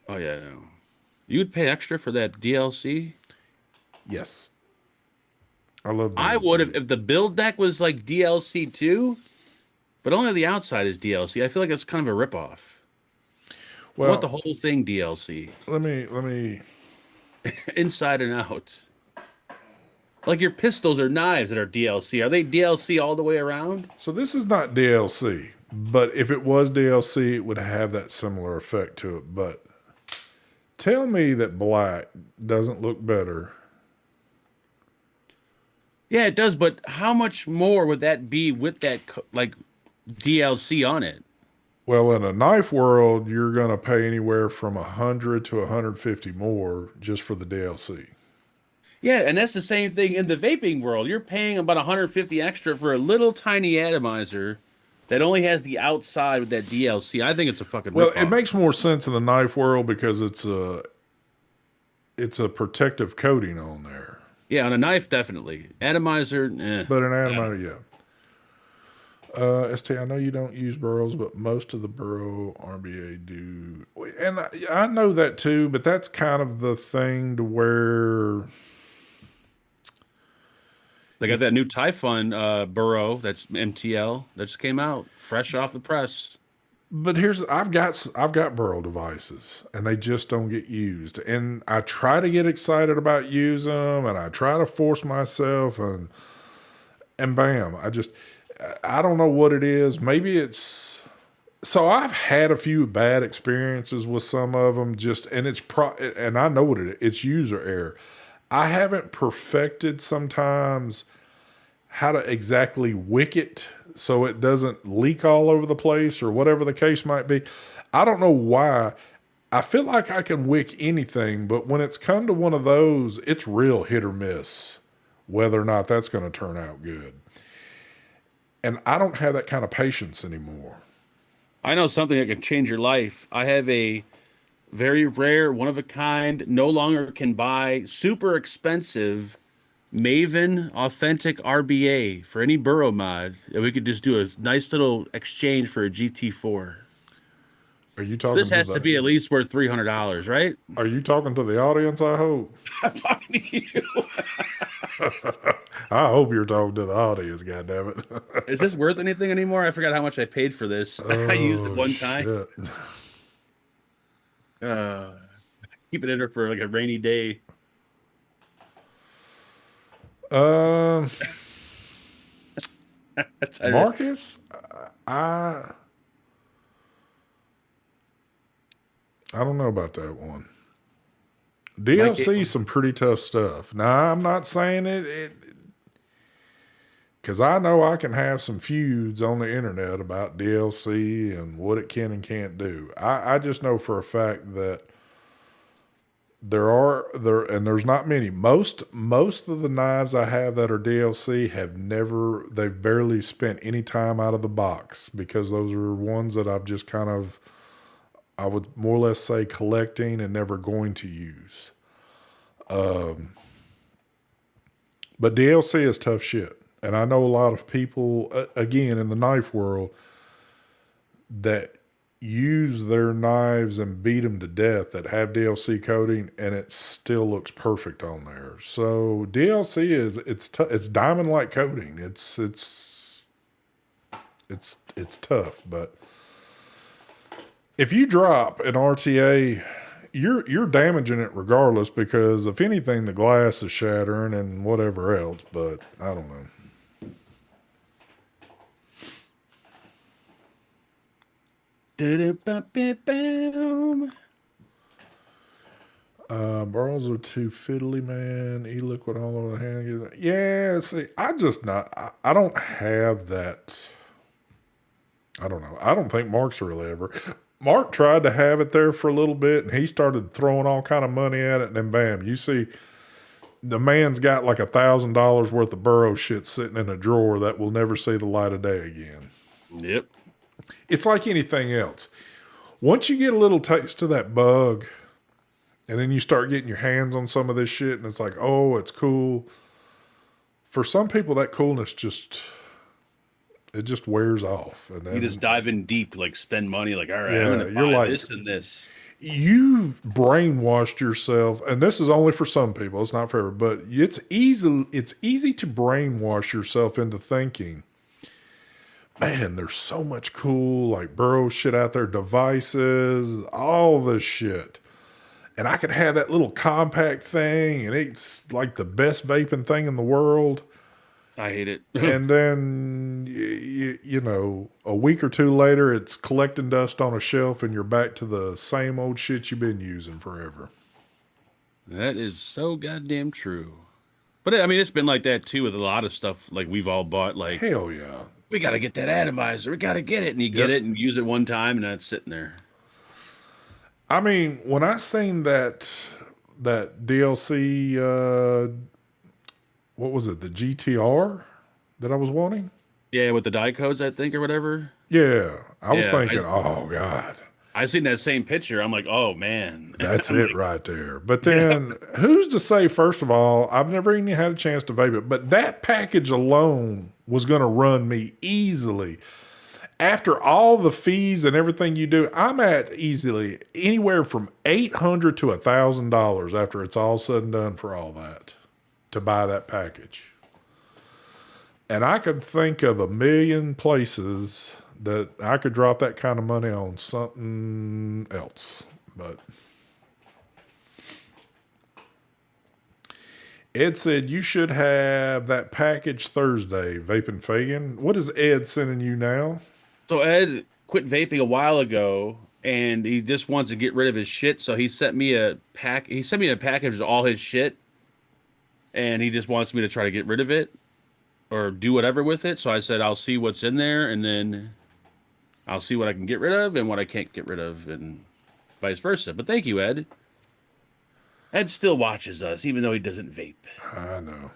oh yeah, no. You would pay extra for that DLC? Yes. I love I would have DLC. if the build deck was like DLC too, but only the outside is DLC. I feel like it's kind of a ripoff. I want the Well, whole thing DLC, let me. inside and out. Like your pistols or knives that are DLC. Are they DLC all the way around? So this is not DLC, but if it was DLC, it would have that similar effect to it. But tell me that black doesn't look better. Yeah, it does, but how much more would that be with that like DLC on it? Well, in a knife world, you're going to pay anywhere from 100 to 150 more just for the DLC. Yeah, and that's the same thing in the vaping world. You're paying about 150 extra for a little tiny atomizer that only has the outside with that DLC. I think it's a fucking Well, it ripoff. makes more sense in the knife world because it's a protective coating on there. Yeah, on a knife, definitely. Atomizer, eh. But an Yeah. antimatter, yeah. ST, I know you don't use burrows, but most of the burrow RBA do. And I know that too, but that's kind of the thing to where, They got that new Typhon burrow that's MTL that just came out, fresh off the press. but I've got burrow devices and they just don't get used. And I try to get excited about using them and I try to force myself and bam, I don't know what it is. Maybe it's so I've had a few bad experiences with some of them and and I know what it's user error. I haven't perfected sometimes how to exactly wick it so it doesn't leak all over the place or whatever the case might be. I don't know why. I feel like I can wick anything, but when it's come to one of those, it's real hit or miss whether or not that's going to turn out good. And I don't have that kind of patience anymore. I know something that can change your life. I have a very rare, one of a kind, no longer can buy, super expensive Maven authentic RBA for any burrow mod. And we could just do a nice little exchange for a GT4. Are you This talking to has to the be at least worth $300, right? Are you talking to the audience, I hope? I'm talking to you. I hope you're talking to the audience, goddammit. Is this worth anything anymore? I forgot how much I paid for this. I used it Oh one time. shit. Uh, keep it in there for like a rainy day. Um Marcus, I I don't know about that one. Might get DLC some pretty tough stuff. Now I'm not saying it because I know I can have some feuds on the internet about DLC and what it can and can't do. I just know for a fact that there's not many. Most of the knives I have that are DLC they've barely spent any time out of the box because those are ones that I've just kind of I would more or less say collecting and never going to use. But DLC is tough shit. And I know a lot of people, again, in the knife world, that use their knives and beat them to death that have DLC coating, and it still looks perfect on there. So DLC it's diamond like coating. It's tough, but if you drop an RTA, you're damaging it regardless because if anything, the glass is shattering and whatever else. But I don't know. Boom. Barrels are too fiddly, man. E-liquid all over the hand. Yeah, see, I don't have that. I don't know. I don't think Mark's really ever. Mark tried to have it there for a little bit, and he started throwing all kind of money at it, and then bam, you see the man's got like $1,000 worth of burrow shit sitting in a drawer that will never see the light of day again. Yep. It's like anything else. Once you get a little taste of that bug, and then you start getting your hands on some of this shit, and it's like, oh, it's cool. For some people, that coolness it just wears off, and You just then dive in deep, like spend money, like, all right, I'm yeah, gonna you're buy like, this and this. you've brainwashed yourself, and this is only for some people. It's not for everybody, but it's easy to brainwash yourself into thinking, man, there's so much cool like burrow shit out there, devices, all this shit. And I could have that little compact thing, and it's like the best vaping thing in the world. I hate it. And then, you know, a week or two later, it's collecting dust on a shelf, and you're back to the same old shit you've been using forever. That is so goddamn true. But I mean, it's been like that too with a lot of stuff. Like we've all bought, like Hell yeah. we got to get that atomizer, we got to get it, and you get Yep. it and use it one time, and that's sitting there. I mean, when I seen that DLC, what was it, the GTR that I was wanting? Yeah, with the die codes, I think, or whatever. Yeah, I was Yeah, thinking, oh God, I seen that same picture. I'm like, oh man. that's I'm it like, right there. But yeah, then, who's to say? First of all, I've never even had a chance to vape it, but that package alone was going to run me easily. After all the fees and everything you do, I'm at easily anywhere from $800 to $1,000 after it's all said and done for all that to buy that package. And I could think of a million places that I could drop that kind of money on something else. But Ed said you should have that package Thursday, Vaping Fagan. What is Ed sending you now? so Ed quit vaping a while ago, and he just wants to get rid of his shit. So he sent me a pack. He sent me a package of all his shit, and he just wants me to try to get rid of it or do whatever with it. So I said I'll see what's in there, and then I'll see what I can get rid of and what I can't get rid of, and vice versa. But thank you, Ed. Ed still watches us, even though he doesn't vape. I know.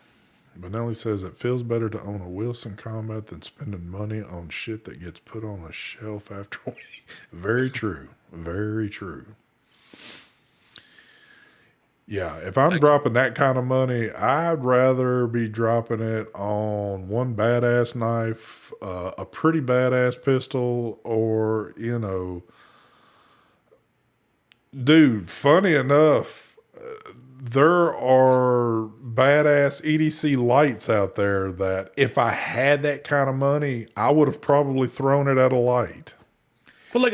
Benelli says it feels better to own a Wilson Combat than spending money on shit that gets put on a shelf after a week. Very true. Very true. Yeah, if I'm Like, dropping that kind of money, I'd rather be dropping it on one badass knife, a pretty badass pistol, or, you know, dude, funny enough, there are badass EDC lights out there that if I had that kind of money, I would have probably thrown it at a light. but like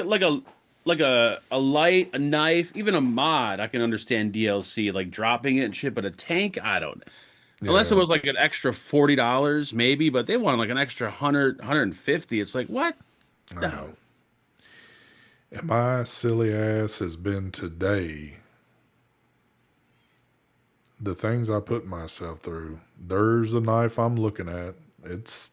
a light, a knife, even a mod, I can understand DLC like dropping it and shit. But a tank, I don't. Unless it Yeah, was like an extra $40, maybe, but they wanted like an extra 150. It's like, what? I know. No. And my silly ass has been today the things I put myself through. There's a knife I'm looking at. It's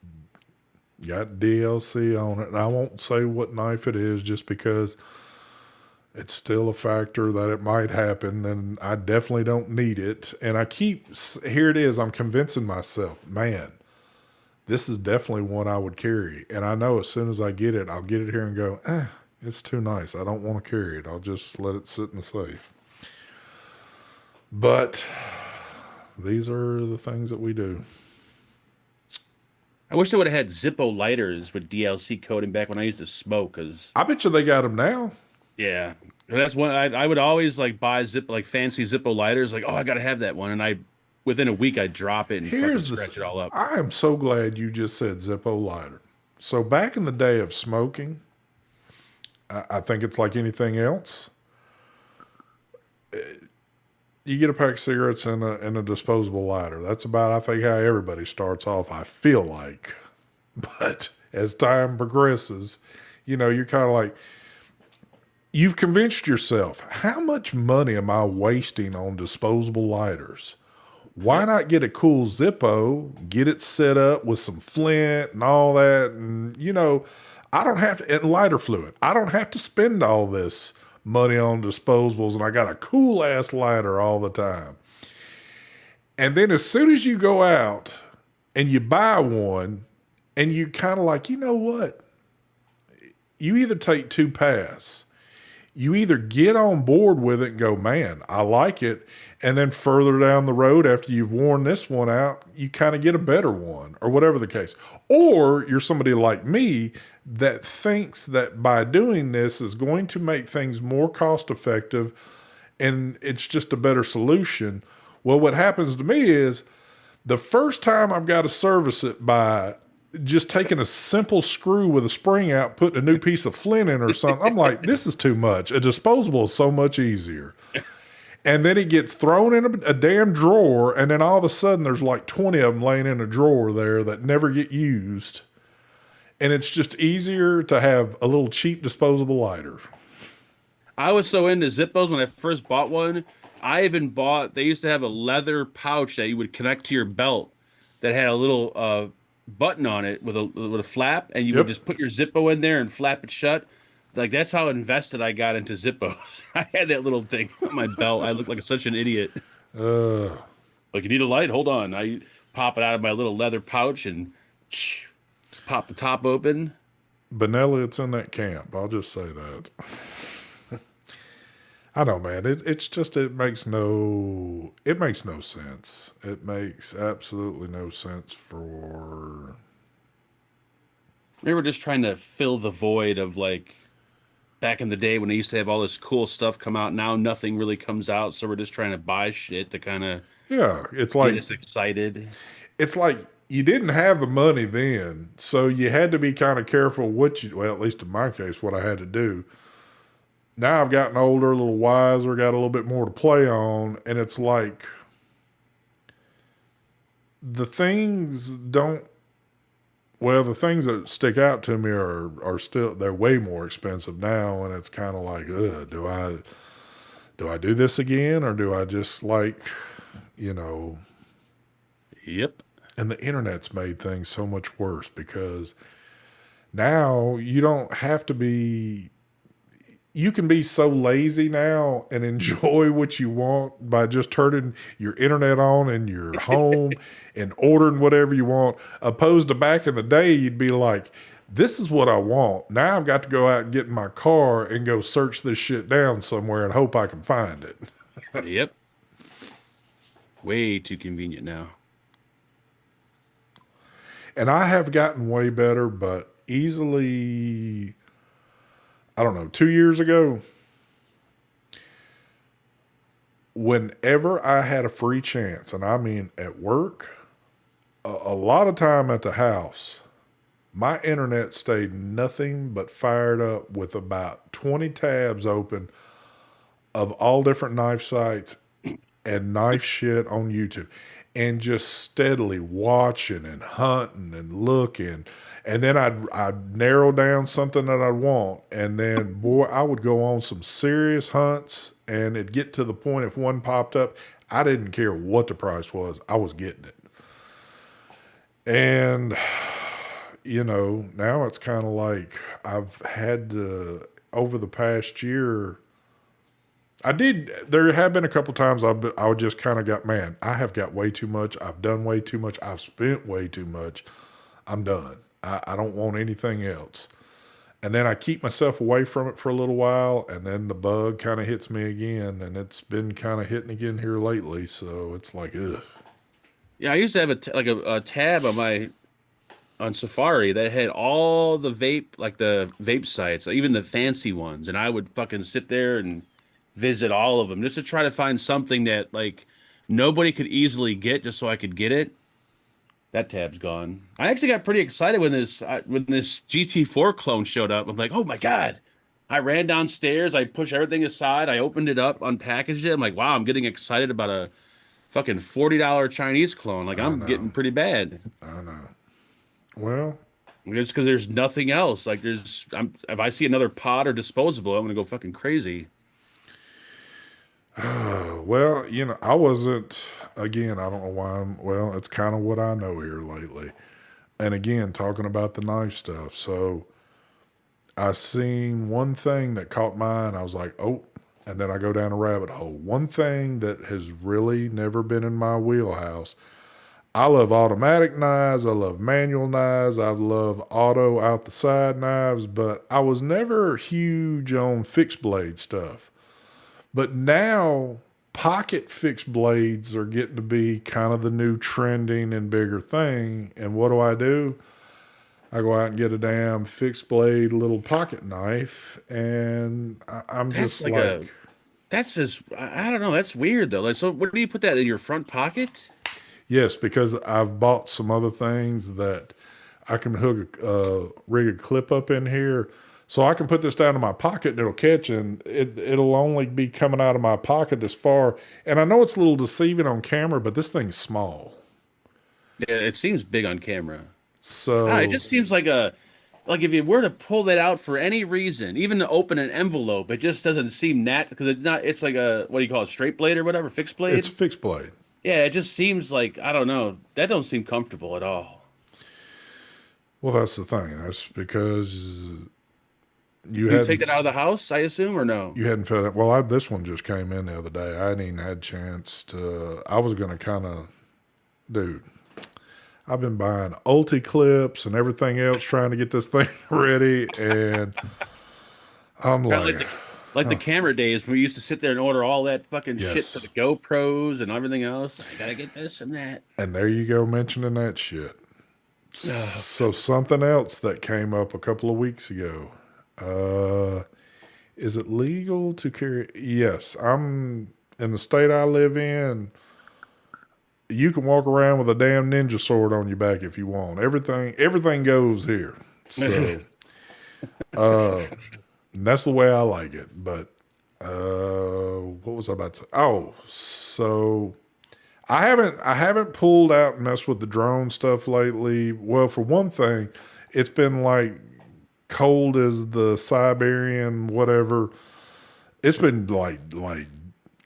got DLC on it. And I won't say what knife it is just because it's still a factor that it might happen. And I definitely don't need it. And I keep, here it is. I'm convincing myself, man, this is definitely one I would carry. And I know as soon as I get it, I'll get it here and go, it's too nice. I don't want to carry it. I'll just let it sit in the safe. But these are the things that we do. I wish they would have had Zippo lighters with DLC coating back when I used to smoke, because I bet you they got them now. yeah, that's one I would always like buy Zippo like fancy Zippo lighters. Like, oh, I gotta have that one, and I within a week I'd drop it and fucking Here's the. scratch it all up. I am so glad you just said Zippo lighter. So back in the day of smoking, I think it's like anything else. You get a pack of cigarettes and a disposable lighter. That's about, I think, how everybody starts off, I feel like. But as time progresses, you're kind of like, you've convinced yourself, how much money am I wasting on disposable lighters? Why Yep. not get a cool Zippo, get it set up with some flint and all that? And, I don't have to, and lighter fluid. I don't have to spend all this money on disposables, and I got a cool ass lighter all the time. And then as soon as you go out and you buy one, and you kind of like, you know what? You either take two paths. You either get on board with it and go, man, I like it. And then further down the road, after you've worn this one out, you kind of get a better one or whatever the case. Or you're somebody like me that thinks that by doing this is going to make things more cost effective and it's just a better solution. Well, what happens to me is the first time I've got to service it by just taking a simple screw with a spring out, putting a new piece of flint in or something, I'm like, this is too much. A disposable is so much easier. And then it gets thrown in a damn drawer, and then all of a sudden there's like 20 of them laying in a drawer there that never get used. And it's just easier to have a little cheap disposable lighter. I was so into Zippos when I first bought one. I even bought, they used to have a leather pouch that you would connect to your belt that had a little button on it with a flap, and you would Yep. just put your Zippo in there and flap it shut. Like that's how invested I got into Zippos. I had that little thing on my belt. I looked like such an idiot. Uh, Like, you need a light? Hold on. I pop it out of my little leather pouch and pop the top open. Benelli, it's in that camp. I'll just say that. I know, man. It's just it makes no sense. It makes absolutely no sense for. They were just trying to fill the void of like back in the day when they used to have all this cool stuff come out. Now nothing really comes out, so we're just trying to buy shit to kind of Yeah, it's get like us excited. it's like you didn't have the money then, so you had to be kind of careful what you. Well, at least in my case, what I had to do. Now I've gotten older, a little wiser, got a little bit more to play on, and it's like the things don't. Well, the things that stick out to me are still they're way more expensive now, and it's kind of like, ugh, do I do this again, or do I just like, you know? Yep. And the internet's made things so much worse because now you don't have to be. You can be so lazy now and enjoy what you want by just turning your internet on in your home and ordering whatever you want. Opposed to back in the day, you'd be like, this is what I want. Now I've got to go out and get in my car and go search this shit down somewhere and hope I can find it. Yep. Way too convenient now. And I have gotten way better, but easily, I don't know, 2 years ago, whenever I had a free chance, and I mean at work, a lot of time at the house, my internet stayed nothing but fired up with about 20 tabs open of all different knife sites and knife shit on YouTube. and just steadily watching and hunting and looking. And then I'd narrow down something that I'd want. And then, boy, I would go on some serious hunts, and it'd get to the point if one popped up, I didn't care what the price was. I was getting it. And, now it's kind of like I've had to, over the past year, there have been a couple times I would just kind of got, man, I have got way too much. I've done way too much. I've spent way too much. I'm done. I don't want anything else. And then I keep myself away from it for a little while, and then the bug kind of hits me again, and it's been kind of hitting again here lately. So it's like, ugh. Yeah, I used to have a tab on my on Safari that had all the the vape sites, even the fancy ones, and I would fucking sit there and visit all of them just to try to find something that like nobody could easily get, just so I could get it. That tab's gone. I actually got pretty excited when this GT4 clone showed up. I'm like, oh my God. I ran downstairs, I pushed everything aside, I opened it up, unpackaged it. I'm like, wow, I'm getting excited about a fucking $40 Chinese clone. Like I I'm getting know. pretty bad. I know. Well, It's because there's nothing else. Like if I see another pod or disposable, I'm gonna go fucking crazy. well, I wasn't, again, I don't know why well, it's kind of what I know here lately. And again, talking about the knife stuff. So I seen one thing that caught my eye, and I was like, oh, and then I go down a rabbit hole. One thing that has really never been in my wheelhouse. I love automatic knives. I love manual knives. I love auto out the side knives, but I was never huge on fixed blade stuff. But now pocket fixed blades are getting to be kind of the new trending and bigger thing. And what do? I go out and get a damn fixed blade little pocket knife, and I'm That's just like a like, that's just I don't know. That's weird though. Like, so what do you put that in your front pocket? yes, because I've bought some other things that I can rig a clip up in here. So I can put this down in my pocket and it'll catch, and it'll only be coming out of my pocket this far. And I know it's a little deceiving on camera, but this thing's small. Yeah, it seems big on camera. It So just seems like a like if you were to pull that out for any reason, even to open an envelope, it just doesn't seem because it's not. It's like a what do you call it, straight blade or whatever, fixed it's blade. fixed blade. Yeah, it just seems like I don't know. That don't seem comfortable at all. Well, that's the thing. That's because you You take hadn't that out of the house, I assume, or no? you hadn't felt it. Well, this one just came in the other day. I hadn't even had a chance to. I was going to kind of, dude. I've been buying ulti clips and everything else trying to get this thing ready, and I'm Kind of like, like the camera days when we used to sit there and order all that fucking shit for the yes. GoPros and everything else. I gotta get this and that. And there you go, mentioning that shit. Oh, So something else that came up a couple of weeks ago. Uh, is it legal to carry? Yes, I'm in the state I live in. You can walk around with a damn ninja sword on your back if you want. Everything goes here. So and that's the way I like it. But what was I about to say? Oh, so I haven't pulled out and messed with the drone stuff lately. Well, for one thing, it's been like cold as the Siberian whatever. It's been like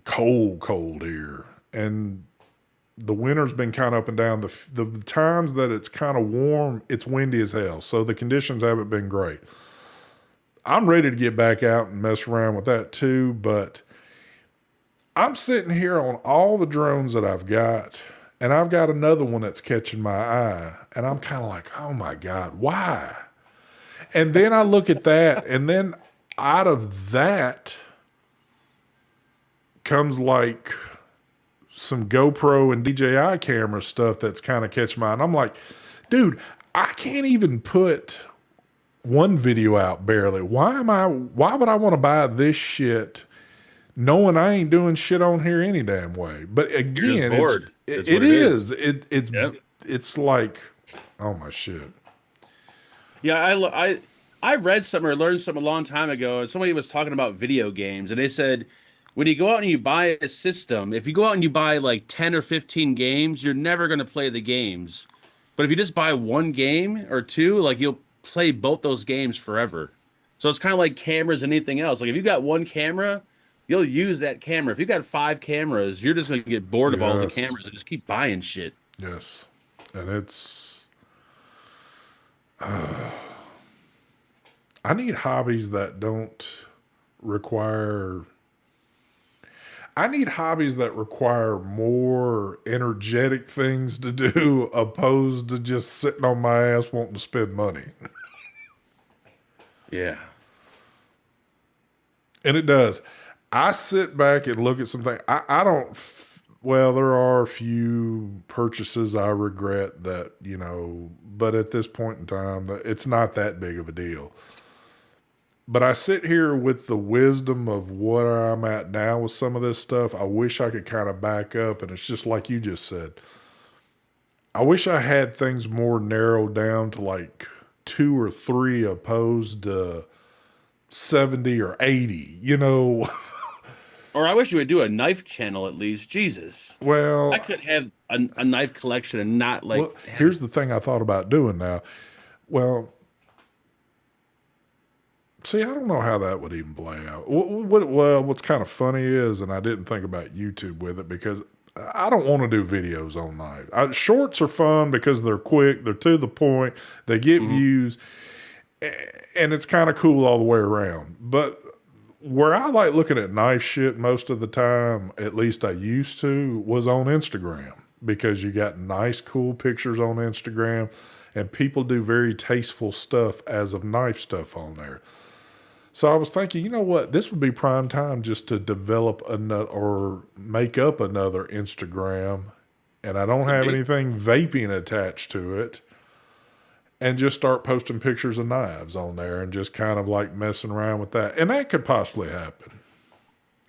cold here, and the winter's been kind of up and down. The times that it's kind of warm, it's windy as hell. So the conditions haven't been great. I'm ready to get back out and mess around with that too, but I'm sitting here on all the drones that I've got, and I've got another one that's catching my eye, and I'm kind of like, oh my God, why? And then I look at that, and then out of that comes like some GoPro and DJI camera stuff that's kind of catching my eye. And I'm like, dude, I can't even put one video out barely. Why would I want to buy this shit knowing I ain't doing shit on here any damn way? But you're just again, bored. That's it what it is. is. Yep. It's like, oh my shit. Yeah, I read something or learned something a long time ago, and somebody was talking about video games, and they said when you go out and you buy a system, if you go out and you buy like 10 or 15 games, you're never going to play the games. But if you just buy one game or two, like you'll play both those games forever. So it's kind of like cameras and anything else. Like if you got one camera, you'll use that camera. If you got five cameras, you're just going to get bored of all the Yes. cameras and just keep buying shit. Yes. And it's, I need hobbies that don't require, I need hobbies that require more energetic things to do opposed to just sitting on my ass wanting to spend money. Yeah. And it does. I sit back and look at something. I don't, well, there are a few purchases I regret that, but at this point in time, it's not that big of a deal. But I sit here with the wisdom of what I'm at now with some of this stuff. I wish I could kind of back up. And it's just like you just said. I wish I had things more narrowed down to like two or three opposed to 70 or 80. Or I wish you would do a knife channel at least. Jesus. I Well, could have a knife collection and not like well, have. here's the thing I thought about doing now. Well, see, I don't know how that would even play out. Well, what's kind of funny is, and I didn't think about YouTube with it because I don't want to do videos on knives. Shorts are fun because they're quick, they're to the point, they get Mhm. views, and it's kind of cool all the way around. But where I like looking at knife shit most of the time, at least I used to, was on Instagram because you got nice, cool pictures on Instagram, and people do very tasteful stuff as of knife stuff on there. So I was thinking, you know what? This would be prime time just to develop another or make up another Instagram. And I don't Could have be. anything vaping attached to it. And just start posting pictures of knives on there and just kind of like messing around with that. And that could possibly happen.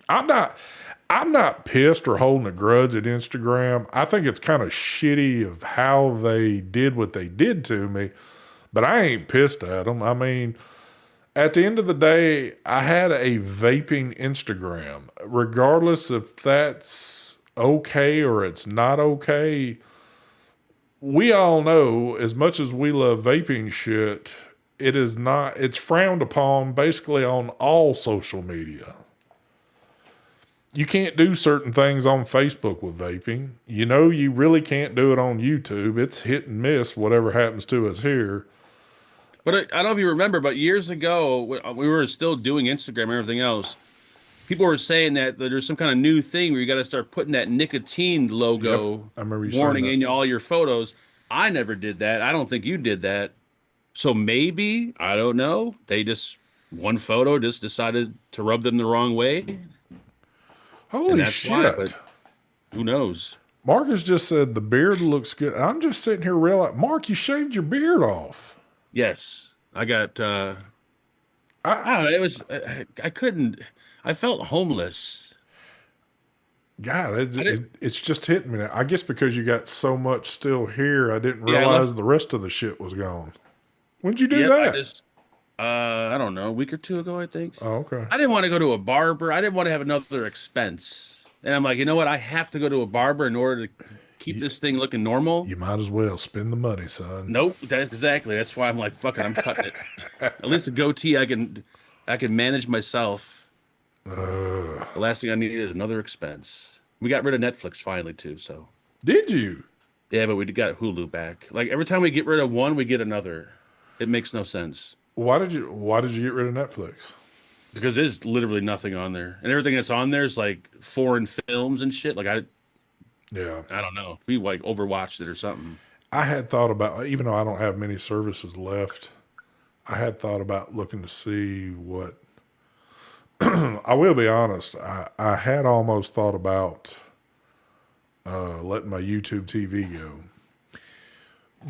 I'm not I'm not pissed or holding a grudge at Instagram. I think it's kind of shitty of how they did what they did to me, but I ain't pissed at them. I mean, at the end of the day, I had a vaping Instagram. Regardless if that's okay or it's not okay, we all know as much as we love vaping shit, it is not, it's frowned upon basically on all social media. You can't do certain things on Facebook with vaping. You really can't do it on YouTube. It's hit and miss, whatever happens to us here. But I don't know if you remember, but years ago, we were still doing Instagram and everything else. People were saying that there's some kind of new thing where you got to start putting that nicotine Yep. logo I remember you saying warning that. in all your photos. I never did that. I don't think you did that. So maybe, I don't know, they just, one photo just decided to rub them the wrong way, and Holy that's why, shit. but who knows? Marcus just said the beard looks good. I'm just sitting here realizing, Mark, you shaved your beard off. Yes, I got, I I don't know, it was, I couldn't, I felt homeless. God, I didn't, it's just hitting me now. I guess because you got so much still here, I didn't yeah, I left, realize the rest of the shit was gone. When'd you do yep, I that? just, I don't know, a week or two ago, I think. Oh, okay. I didn't want to go to a barber. I didn't want to have another expense. And I'm like, you know what? I have to go to a barber in order to keep You, this thing looking normal. you might as well spend the money, son. Nope, that's exactly. That's why I'm like, fuck it, I'm cutting it. At least a goatee, I can manage myself. Uh, The last thing I need is another expense. We got rid of Netflix finally too, so did you? yeah, but we got Hulu back. Like every time we get rid of one, we get another. It makes no sense Why did you get rid of Netflix? because there's literally nothing on there, and everything that's on there is like foreign films and shit. Like Yeah. I don't know. We like overwatched it or something. I had thought about, even though I don't have many services left, I had thought about looking to see what, I will be honest, I had almost thought about letting my YouTube TV go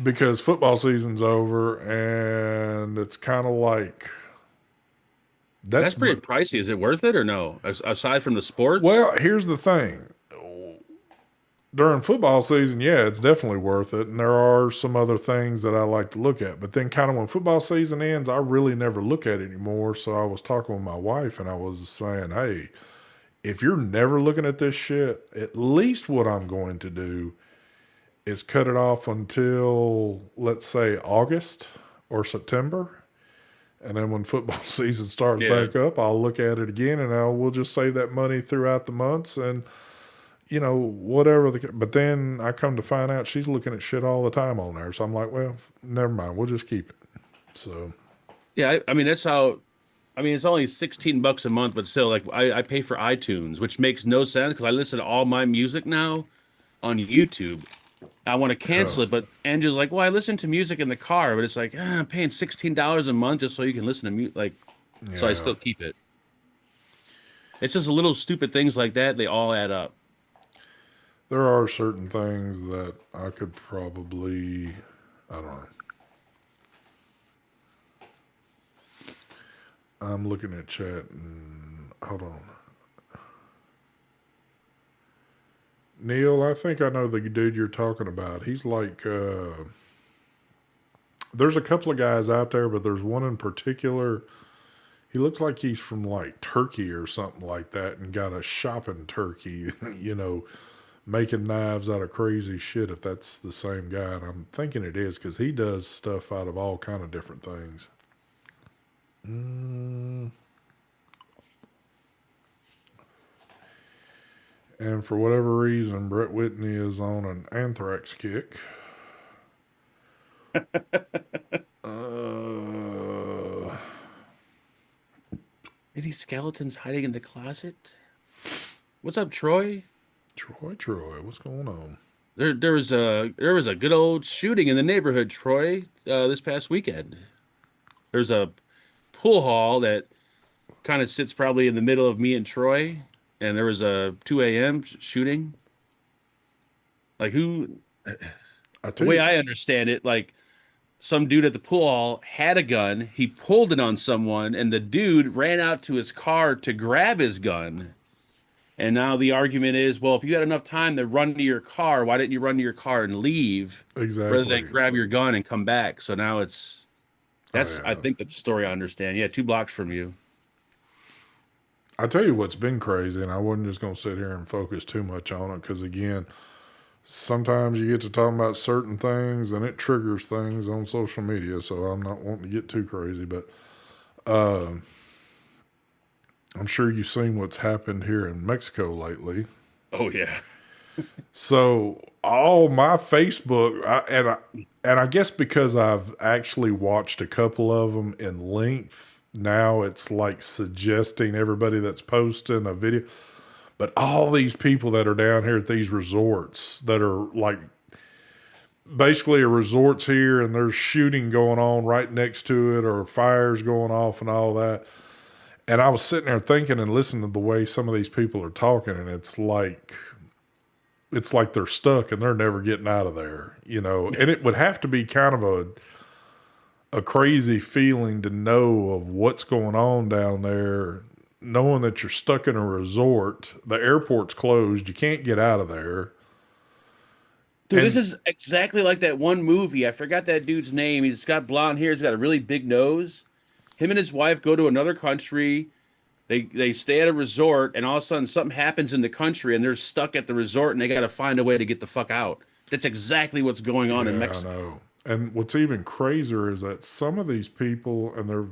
because football season's over and it's kind of like, That's that's, pretty pricey. Is it worth it or no? Aside from the sports? well, here's the thing. During football season, yeah, it's definitely worth it. And there are some other things that I like to look at. But then, kind of when football season ends, I really never look at it anymore. So I was talking with my wife and I was saying, hey, if you're never looking at this shit, at least what I'm going to do is cut it off until, let's say, August or September. And then when football season starts Yeah. back up, I'll look at it again, and we'll just save that money throughout the months, and whatever. But then I come to find out she's looking at shit all the time on there, so I'm like, well, never mind, we'll just keep it. So Yeah, I mean that's how. I mean, it's only $16 a month, but still, like I pay for iTunes, which makes no sense because I listen to all my music now on YouTube. I want to yeah, cancel it, but Angela's like, "Well, I listen to music in the car," but it's like, I'm paying $16 a month just so you can listen to music. Like, so I yeah, still keep it. It's just little stupid things like that. They all add up. there are certain things that I could probably, I don't know. I'm looking at chat and hold on. Neil, I think I know the dude you're talking about. He's like, there's a couple of guys out there, but there's one in particular. He looks like he's from like Turkey or something like that and got a shop in Turkey, making knives out of crazy shit, if that's the same guy. And I'm thinking it is because he does stuff out of all kind of different things. Mm. And for whatever reason, Brett Whitney is on an Anthrax kick. Uh, Any skeletons hiding in the closet? What's up, Troy? Troy, what's going on? There was a good old shooting in the neighborhood, Troy, this past weekend. There's a pool hall that kind of sits probably in the middle of me and Troy, and there was a 2 a.m. shooting. Like who? I The tell way you, I understand it, like some dude at the pool hall had a gun. He pulled it on someone, and the dude ran out to his car to grab his gun. And now the argument is, well, if you had enough time to run to your car, why didn't you run to your car and leave rather than exactly. grab your gun and come back? So now Oh, I yeah. think that's the story I understand. Yeah, 2 blocks from you. I tell you what's been crazy, and I wasn't just going to sit here and focus too much on it because, again, sometimes you get to talking about certain things and it triggers things on social media. So I'm not wanting to get too crazy, but I'm sure you've seen what's happened here in Mexico lately. Oh yeah. So all my Facebook, and I guess because I've actually watched a couple of them in length, now it's like suggesting everybody that's posting a video. But all these people that are down here at these resorts that are like basically a resort's here and there's shooting going on right next to it or fires going off and all that. And I was sitting there thinking and listening to the way some of these people are talking, and it's like they're stuck and they're never getting out of there, And it would have to be kind of a crazy feeling to know of what's going on down there, knowing that you're stuck in a resort, the airport's closed, you can't get out of there. Dude, this And is exactly like that one movie. I forgot that dude's name. He's got blonde hair. He's got a really big nose. Him and his wife go to another country. They stay at a resort, and all of a sudden something happens in the country, and they're stuck at the resort, and they got to find a way to get the fuck out. That's exactly what's going on in yeah, I Mexico. know. And what's even crazier is that some of these people, and they're,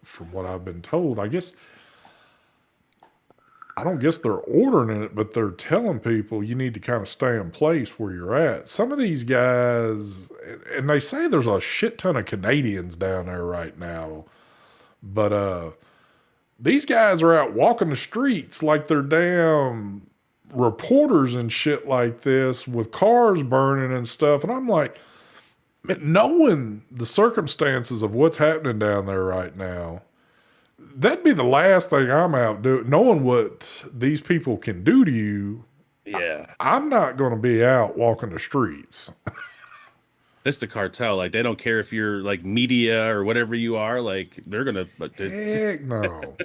from what I've been told, I don't guess they're ordering it, but they're telling people you need to kind of stay in place where you're at. Some of these guys, and they say there's a shit ton of Canadians down there right now, but these guys are out walking the streets like they're damn reporters and shit like this with cars burning and stuff. And I'm like, knowing the circumstances of what's happening down there right now, that'd be the last thing I'm out doing. Knowing what these people can do to you, Yeah. I'm not going to be out walking the streets. That's the cartel. Like they don't care if you're like media or whatever you are. Like they're gonna. Heck no.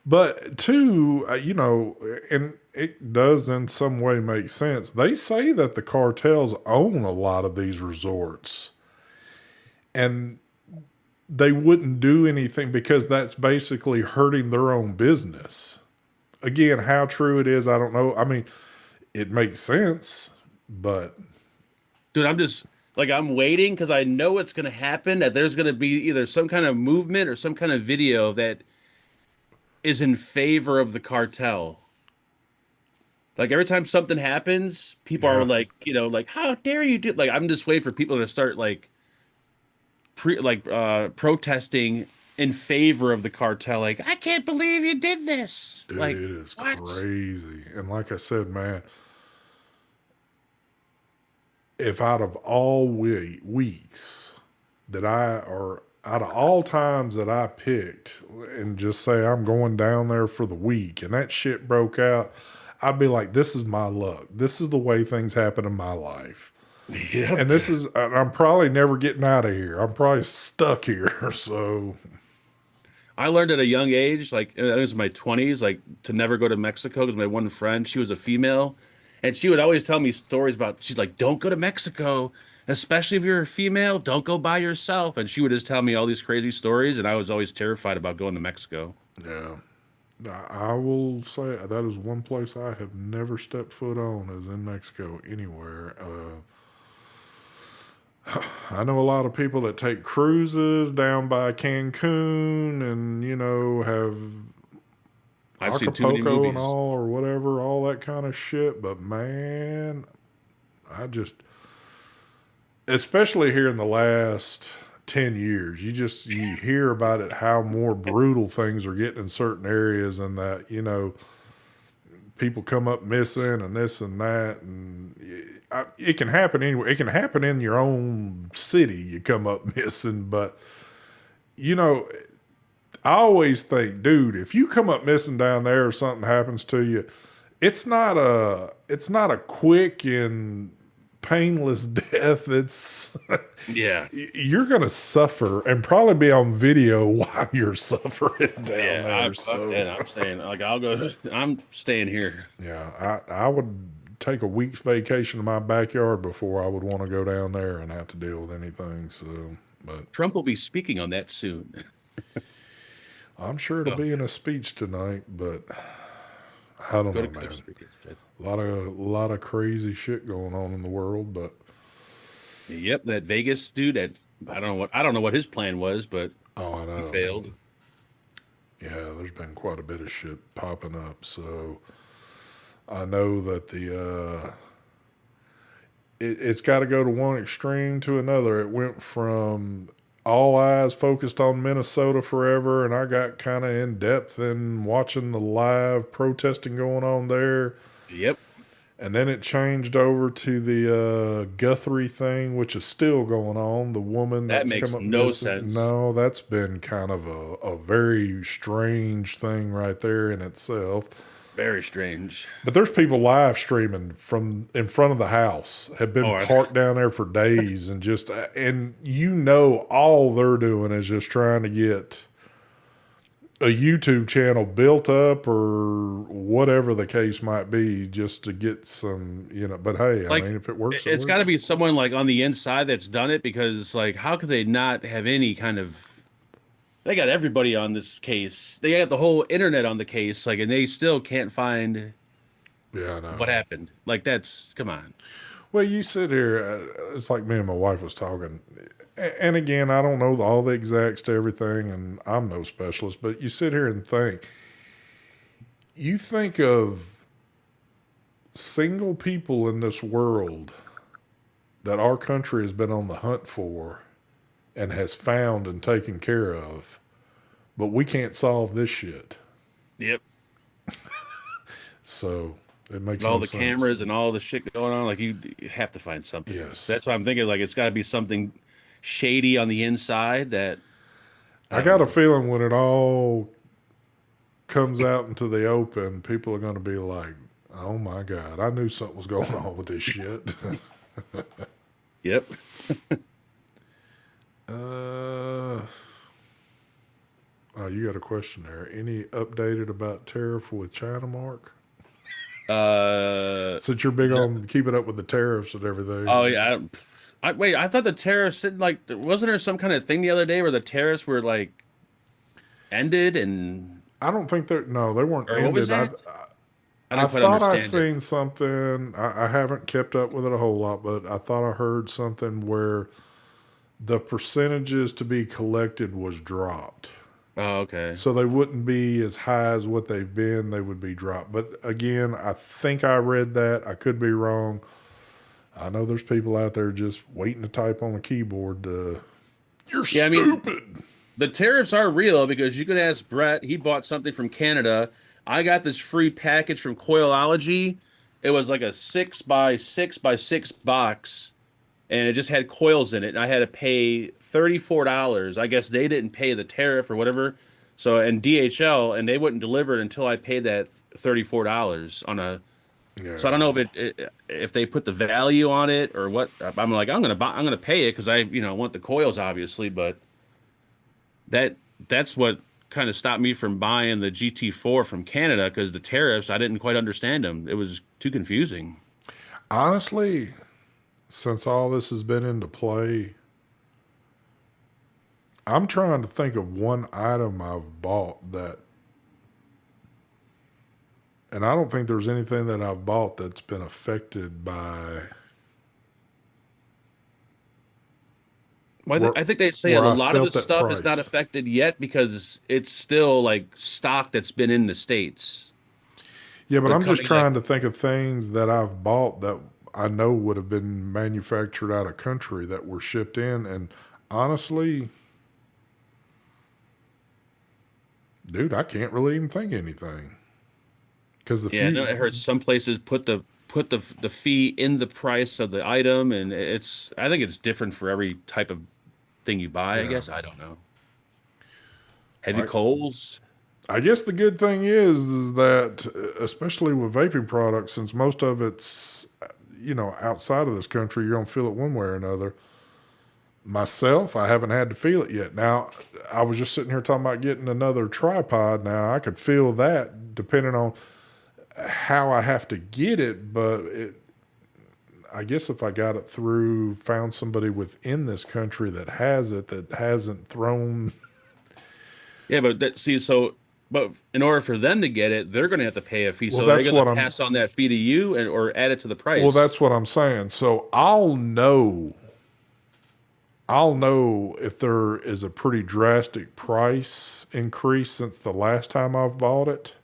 But two, and it does in some way make sense. They say that the cartels own a lot of these resorts, and they wouldn't do anything because that's basically hurting their own business. Again, how true it is, I don't know. I mean, it makes sense, but Dude, I'm just like I'm waiting because I know it's gonna happen. That there's gonna be either some kind of movement or some kind of video that is in favor of the cartel. Like every time something happens, people are yeah, like, like how dare you do? Like I'm just waiting for people to start protesting in favor of the cartel. Like I can't believe you did this. dude, Like it is what? crazy. And like I said, man, if out of all weeks that or out of all times that I picked and just say I'm going down there for the week and that shit broke out, I'd be like, this is my luck. This is the way things happen in my life. Yep. And I'm probably never getting out of here. I'm probably stuck here. So, I learned at a young age, like it was my 20s, like to never go to Mexico because my one friend, she was a female, and she would always tell me stories about, she's like, don't go to Mexico, especially if you're a female, don't go by yourself. And she would just tell me all these crazy stories, and I was always terrified about going to Mexico. yeah. I will say that is one place I have never stepped foot on is in Mexico anywhere. I know a lot of people that take cruises down by Cancun and, have I've seen too many Acapulco and movies. all or whatever, all that kind of shit. But man, I just, especially here in the last 10 years, you hear about it, how more brutal things are getting in certain areas and that, people come up missing and this and that. And it can happen anywhere. It can happen in your own city. You come up missing, but you know, I always think, dude, if you come up missing down there or something happens to you, it's not a quick and painless death. It's Yeah. you're gonna suffer and probably be on video while you're suffering down Yeah, there. fuck So that. I'm staying. Like I'll go. I'm staying here. yeah, I would take a week's vacation in my backyard before I would want to go down there and have to deal with anything. So, but Trump will be speaking on that soon. I'm sure it'll Go, be in a speech tonight. But I don't go to know, Costa man. Rica instead. A lot of crazy shit going on in the world, but Yep, that Vegas dude. That I don't know what his plan was, but oh, I he know. failed. Yeah, there's been quite a bit of shit popping up. So I know that it's got to go to one extreme to another. It went from all eyes focused on Minnesota forever, and I got kind of in depth in watching the live protesting going on there. Yep, And then it changed over to the Guthrie thing, which is still going on. The woman that that's come makes up no missing. sense. No, that's been kind of a very strange thing right there in itself. Very strange. But there's people live streaming from in front of the house, have been Oh, parked down there for days, and all they're doing is just trying to get a YouTube channel built up or whatever the case might be, just to get some. But hey, I like mean, if it works, it it's got to works. be someone like on the inside that's done it because like how could they not have any kind of they got everybody on this case. They got the whole internet on the case, like, and they still can't find Yeah, I what know. happened. Like, that's come on. Well, you sit here. It's like me and my wife was talking, and again, I don't know all the exacts to everything, and I'm no specialist. But you sit here and think. You think of single people in this world that our country has been on the hunt for and has found and taken care of, but we can't solve this shit. Yep. So it makes All no the sense. cameras and all the shit going on, like you have to find something. Yes. That's why I'm thinking like it's got to be something shady on the inside that I I don't got a know. feeling when it all comes out into the open, people are going to be like, oh my God, I knew something was going on with this shit. Yep. uh, oh, you got a question there. Any updated about tariff with China, Mark? Uh, Since you're big no- on keeping up with the tariffs and oh everything. yeah. Wait. I thought the tariffs didn't like. Wasn't there some kind of thing the other day where the tariffs were like ended and I don't think they're, no, they weren't Or what was ended. I, that? I I didn't quite thought I understand it. seen something. I haven't kept up with it a whole lot, but I thought I heard something where the percentages to be collected was dropped. Oh, okay. So they wouldn't be as high as what they've been. They would be dropped. But again, I think I read that. I could be wrong. I know there's people out there just waiting to type on a keyboard to, you're Yeah, I mean, stupid. the tariffs are real because you could ask Brett. He bought something from Canada. I got this free package from Coilology. It was like a 6 by 6 by 6 box, and it just had coils in it. And I had to pay $34. I guess they didn't pay the tariff or whatever. So, and DHL, and they wouldn't deliver it until I paid that $34 on a. So I don't Yeah. know if if they put the value on it or what. I'm like, I'm gonna pay it because I want the coils obviously, but that that's what kind of stopped me from buying the GT4 from Canada because the tariffs, I didn't quite understand them. It was too confusing. Honestly, since all this has been into play, I'm trying to think of one item I've bought that, and I don't think there's anything that I've bought that's been affected by Well, where, I think they say a where I lot of the felt that stuff is not price. affected yet because it's still like stock that's been in the States. Yeah, but The I'm just company like, trying to think of things that I've bought that I know would have been manufactured out of country that were shipped in. And honestly, dude, I can't really even think of anything because the yeah, no, few. I heard some places put the fee in the price of the item, and I think it's different for every type of thing you buy, I Yeah, guess. I don't know. Heavy I coals. I guess the good thing is that especially with vaping products, since most of it's outside of this country, you're gonna feel it one way or another. Myself, I haven't had to feel it yet. Now, I was just sitting here talking about getting another tripod. Now, I could feel that depending on how I have to get it, but I guess if I got it through, found somebody within this country that has it that hasn't thrown. Yeah, but but in order for them to get it, they're going to have to pay a fee. Well, So they're that's going to what I'm. pass on that fee to you and or add it to the Well, price. that's what I'm saying. So I'll know. I'll know if there is a pretty drastic price increase since the last time I've bought it.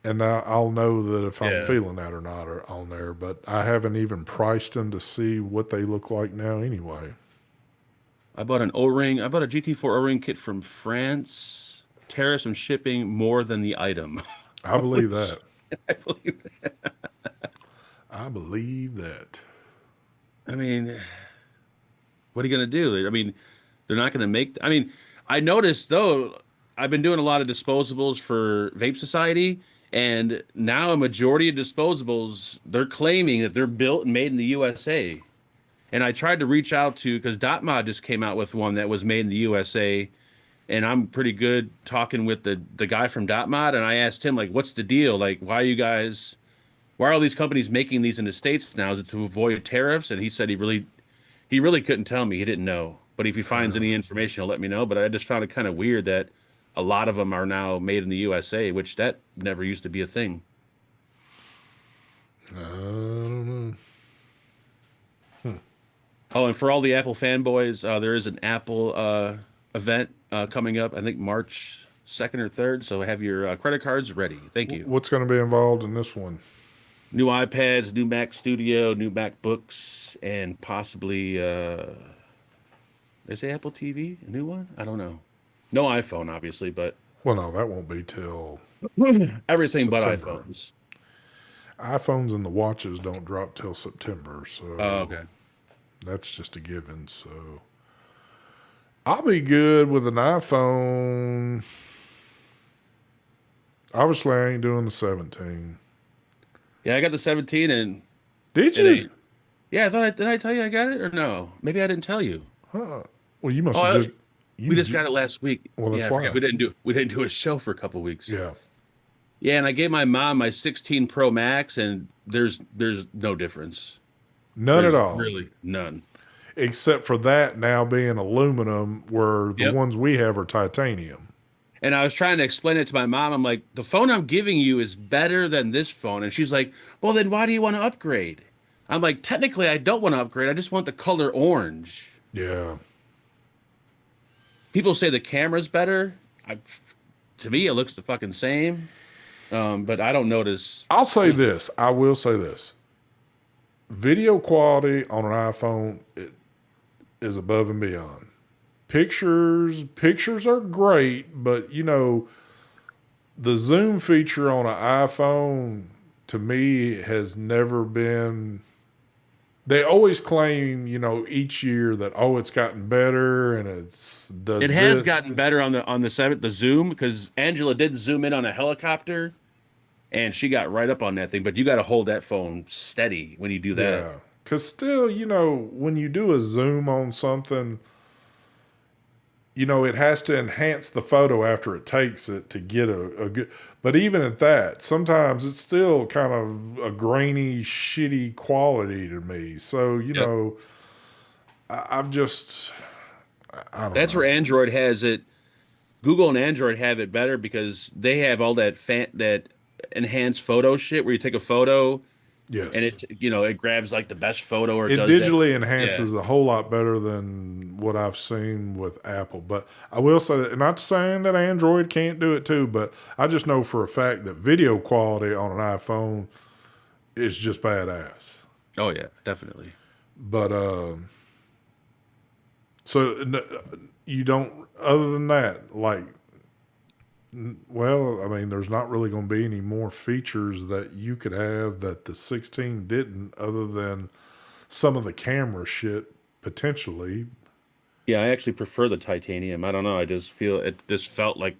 And I'll know that if I'm Yeah. feeling that or not on there. But I haven't even priced them to see what they look like now anyway. I bought an O-ring. I bought a GT4 O-ring kit from France. Tariffs and shipping more than the item. I Holy believe shit, that. I believe that. I believe that. I mean, what are you going to do? I mean, they're not going to make. I mean, I noticed though, I've been doing a lot of disposables for Vape Society, and now a majority of disposables, they're claiming that they're built and made in the USA. And I tried to reach out to because Dotmod just came out with one that was made in the USA, and I'm pretty good talking with the guy from Dotmod, and I asked him like, "What's the deal? Like, why are all these companies making these in the States now? Is it to avoid tariffs?" And he said he really couldn't tell me. He didn't know. But if he finds any information, he'll let me know. But I just found it kind of weird that a lot of them are now made in the USA, which that never used to be a thing. I don't know. Oh, and for all the Apple fanboys, there is an Apple event coming up. I think March 2nd or 3rd. So have your credit cards ready. Thank you. What's going to be involved in this one? New iPads, new Mac Studio, new MacBooks, and possibly is it Apple TV? A new one? I don't know. No iPhone, obviously, but Well, no, that won't be till everything but September. iPhones. iPhones and the watches don't drop till September, Oh, so okay. that's just a given. So I'll be good with an iPhone. Obviously, I ain't doing the 17. Yeah, I got the 17 and Did it you? ain't. Yeah, did I tell you I got it or no? Maybe I didn't tell you. Huh. Well, you must Oh, have just we you. just got it last week. Well, Yeah, that's I forget. why. We didn't do a show for a couple weeks. Yeah, Yeah, and I gave my mom my 16 Pro Max and there's no difference. none at There's all, really none. except for that now being aluminum, where the Yep. ones we have are titanium. And I was trying to explain it to my mom. I'm like, the phone I'm giving you is better than this phone. And she's like, well, then why do you want to upgrade? I'm like, technically, I don't want to upgrade. I just want the color orange. Yeah. People say the camera's better. To me, it looks the fucking same. But I don't notice. I'll say this. I will say this. Video quality on an iPhone is above and beyond. Pictures are great, but the zoom feature on an iPhone to me has never been. They always claim, each year that it's gotten better and it's It does has this. gotten better on the seventh, the zoom, because Angela did zoom in on a helicopter, and she got right up on that thing. But you got to hold that phone steady when you do that. Yeah, because still, when you do a zoom on something, it has to enhance the photo after it takes it to get a good. But even at that, sometimes it's still kind of a grainy, shitty quality to me. So, Yep. I've just, I don't That's know. where Android has it. Google and Android have it better because they have all that enhanced photo shit where you take a photo and Yes. it grabs like the best photo or It does that. digitally Yeah. enhances a whole lot better than what I've seen with Apple. But I will say that, not saying that Android can't do it too, but I just know for a fact that video quality on an iPhone is just badass. Oh yeah, definitely. But so you don't, other than that, like, well, I mean, there's not really going to be any more features that you could have that the 16 didn't, other than some of the camera shit potentially. Yeah, I actually prefer the titanium. I don't know. I just feel it just felt like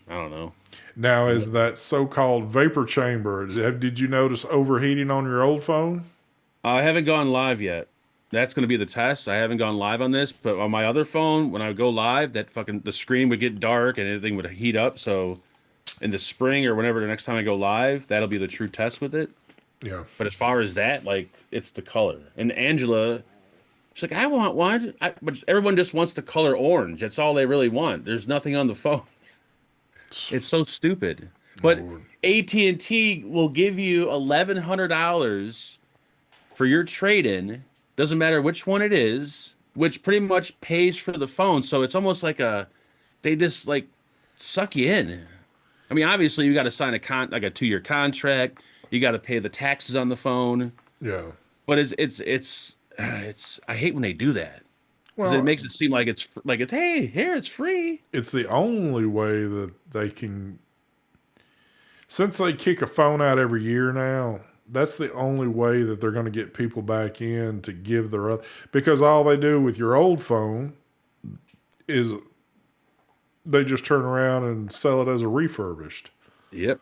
I don't know. Now, is that so-called vapor chamber? Did you notice overheating on your old phone? I haven't gone live yet. That's going to be the test. I haven't gone live on this, but on my other phone, when I go live, that fucking the screen would get dark and everything would heat up. So in the spring or whenever the next time I go live, that'll be the true test with it. Yeah. But as far as that, like it's the color. And Angela, she's like, I want one, but everyone just wants the color orange. That's all they really want. There's nothing on the phone. It's so stupid. But Lord. AT&T will give you $1,100 for your trade-in. Doesn't matter which one it is, which pretty much pays for the phone. So it's almost like they just like suck you in. I mean, obviously you got to sign like a 2-year contract. You got to pay the taxes on the phone. Yeah. But it's I hate when they do that because it Well, makes it seem like it's hey, here it's free. it's the only way that they can, since they kick a phone out every year now, that's the only way that they're going to get people back in to give their other, because all they do with your old phone is they just turn around and sell it as a refurbished. Yep.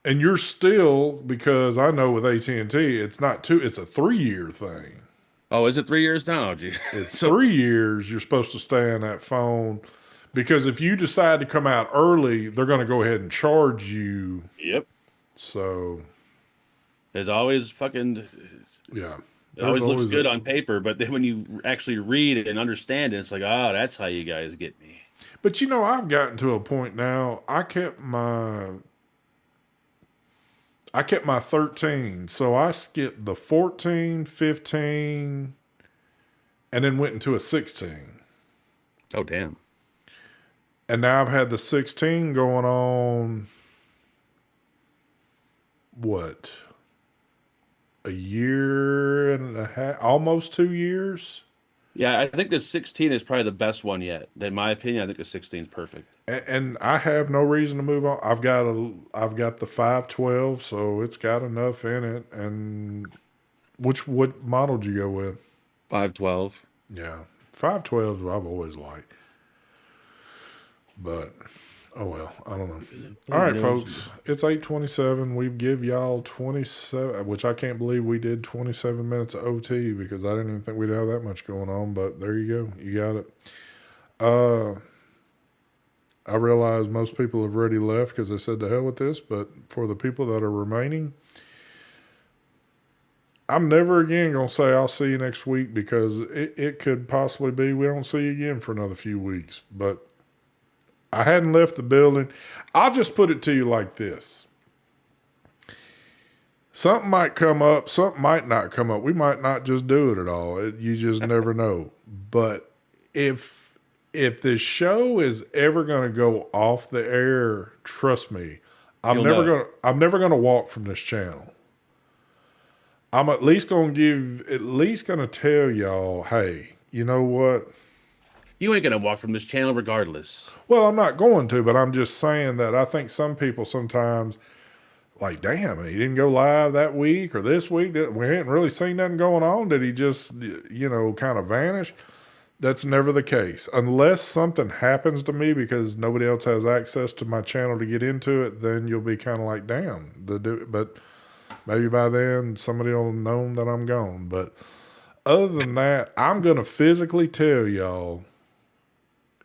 And you're still, because I know with AT&T, it's not two, it's a 3-year thing. Oh, is it 3 years now? Oh, gee. It's So 3 years you're supposed to stay on that phone, because if you decide to come out early, they're going to go ahead and charge you. yep. So, There's always fucking yeah, it there's always looks always good on paper, but then when you actually read it and understand it, it's like, oh, that's how you guys get me. But I've gotten to a point now. I kept my 13, so I skipped the 14, 15, and then went into a 16. Oh, damn. And now I've had the 16 going on, what, a year and a half, almost 2 years. Yeah, I think the 16 is probably the best one yet. In my opinion, I think the 16 is perfect. And I have no reason to move on. I've got the 512, so it's got enough in it. And what model did you go with? 512. Yeah, 512s I've always liked, but oh well, I don't know. All right, folks, it's 8:27. We give y'all 27, which I can't believe we did 27 minutes of OT, because I didn't even think we'd have that much going on. But there you go, you got it. I realize most people have already left because they said to hell with this, but for the people that are remaining, I'm never again going to say I'll see you next week, because it could possibly be we don't see you again for another few weeks. But I hadn't left the building. I'll just put it to you like this. Something might come up, something might not come up. We might not just do it at all. You just never know. But if this show is ever going to go off the air, trust me, You'll know. I'm never gonna walk from this channel. I'm at least gonna tell y'all, hey, you know what? You ain't gonna walk from this channel regardless. Well, I'm not going to, but I'm just saying that I think some people sometimes like, damn, he didn't go live that week or this week. We hadn't really seen nothing going on. Did he just, kind of vanish? That's never the case. Unless something happens to me because nobody else has access to my channel to get into it, then you'll be kind of like, damn. But maybe by then somebody will know that I'm gone. But other than that, I'm going to physically tell y'all,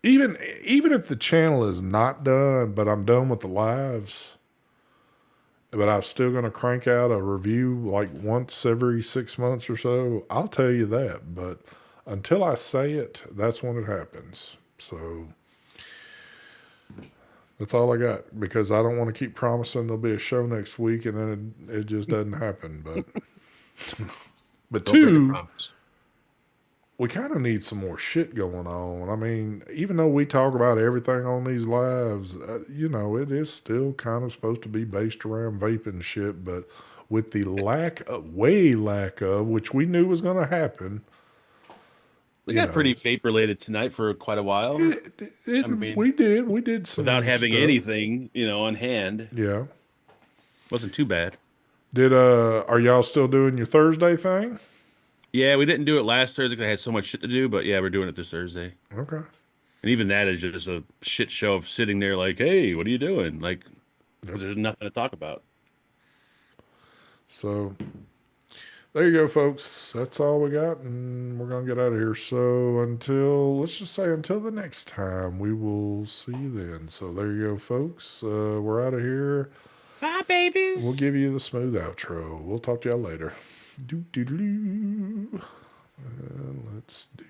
even if the channel is not done, but I'm done with the lives, but I'm still going to crank out a review like once every 6 months or so, I'll tell you that. But until I say it, that's when it happens. So that's all I got, because I don't want to keep promising there'll be a show next week and then it just doesn't happen. But Don't break a two, promise. we kind of need some more shit going on. I mean, even though we talk about everything on these lives, it is still kind of supposed to be based around vaping shit. But with the lack of, which we knew was going to happen, We got pretty vape related tonight for quite a while. I mean, we did without some having stuff. anything, on hand, Yeah. wasn't too bad. Are y'all still doing your Thursday thing? Yeah, we didn't do it last Thursday because I had so much shit to do, but yeah, we're doing it this Thursday. Okay. And even that is just a shit show of sitting there like, hey, what are you doing? Like, Yep. because there's nothing to talk about. So there you go, folks. That's all we got, and we're gonna get out of here. So let's just say until the next time, we will see you then. So there you go, folks. We're out of here. Bye, We'll babies. give you the smooth outro. We'll talk to y'all later. Let's do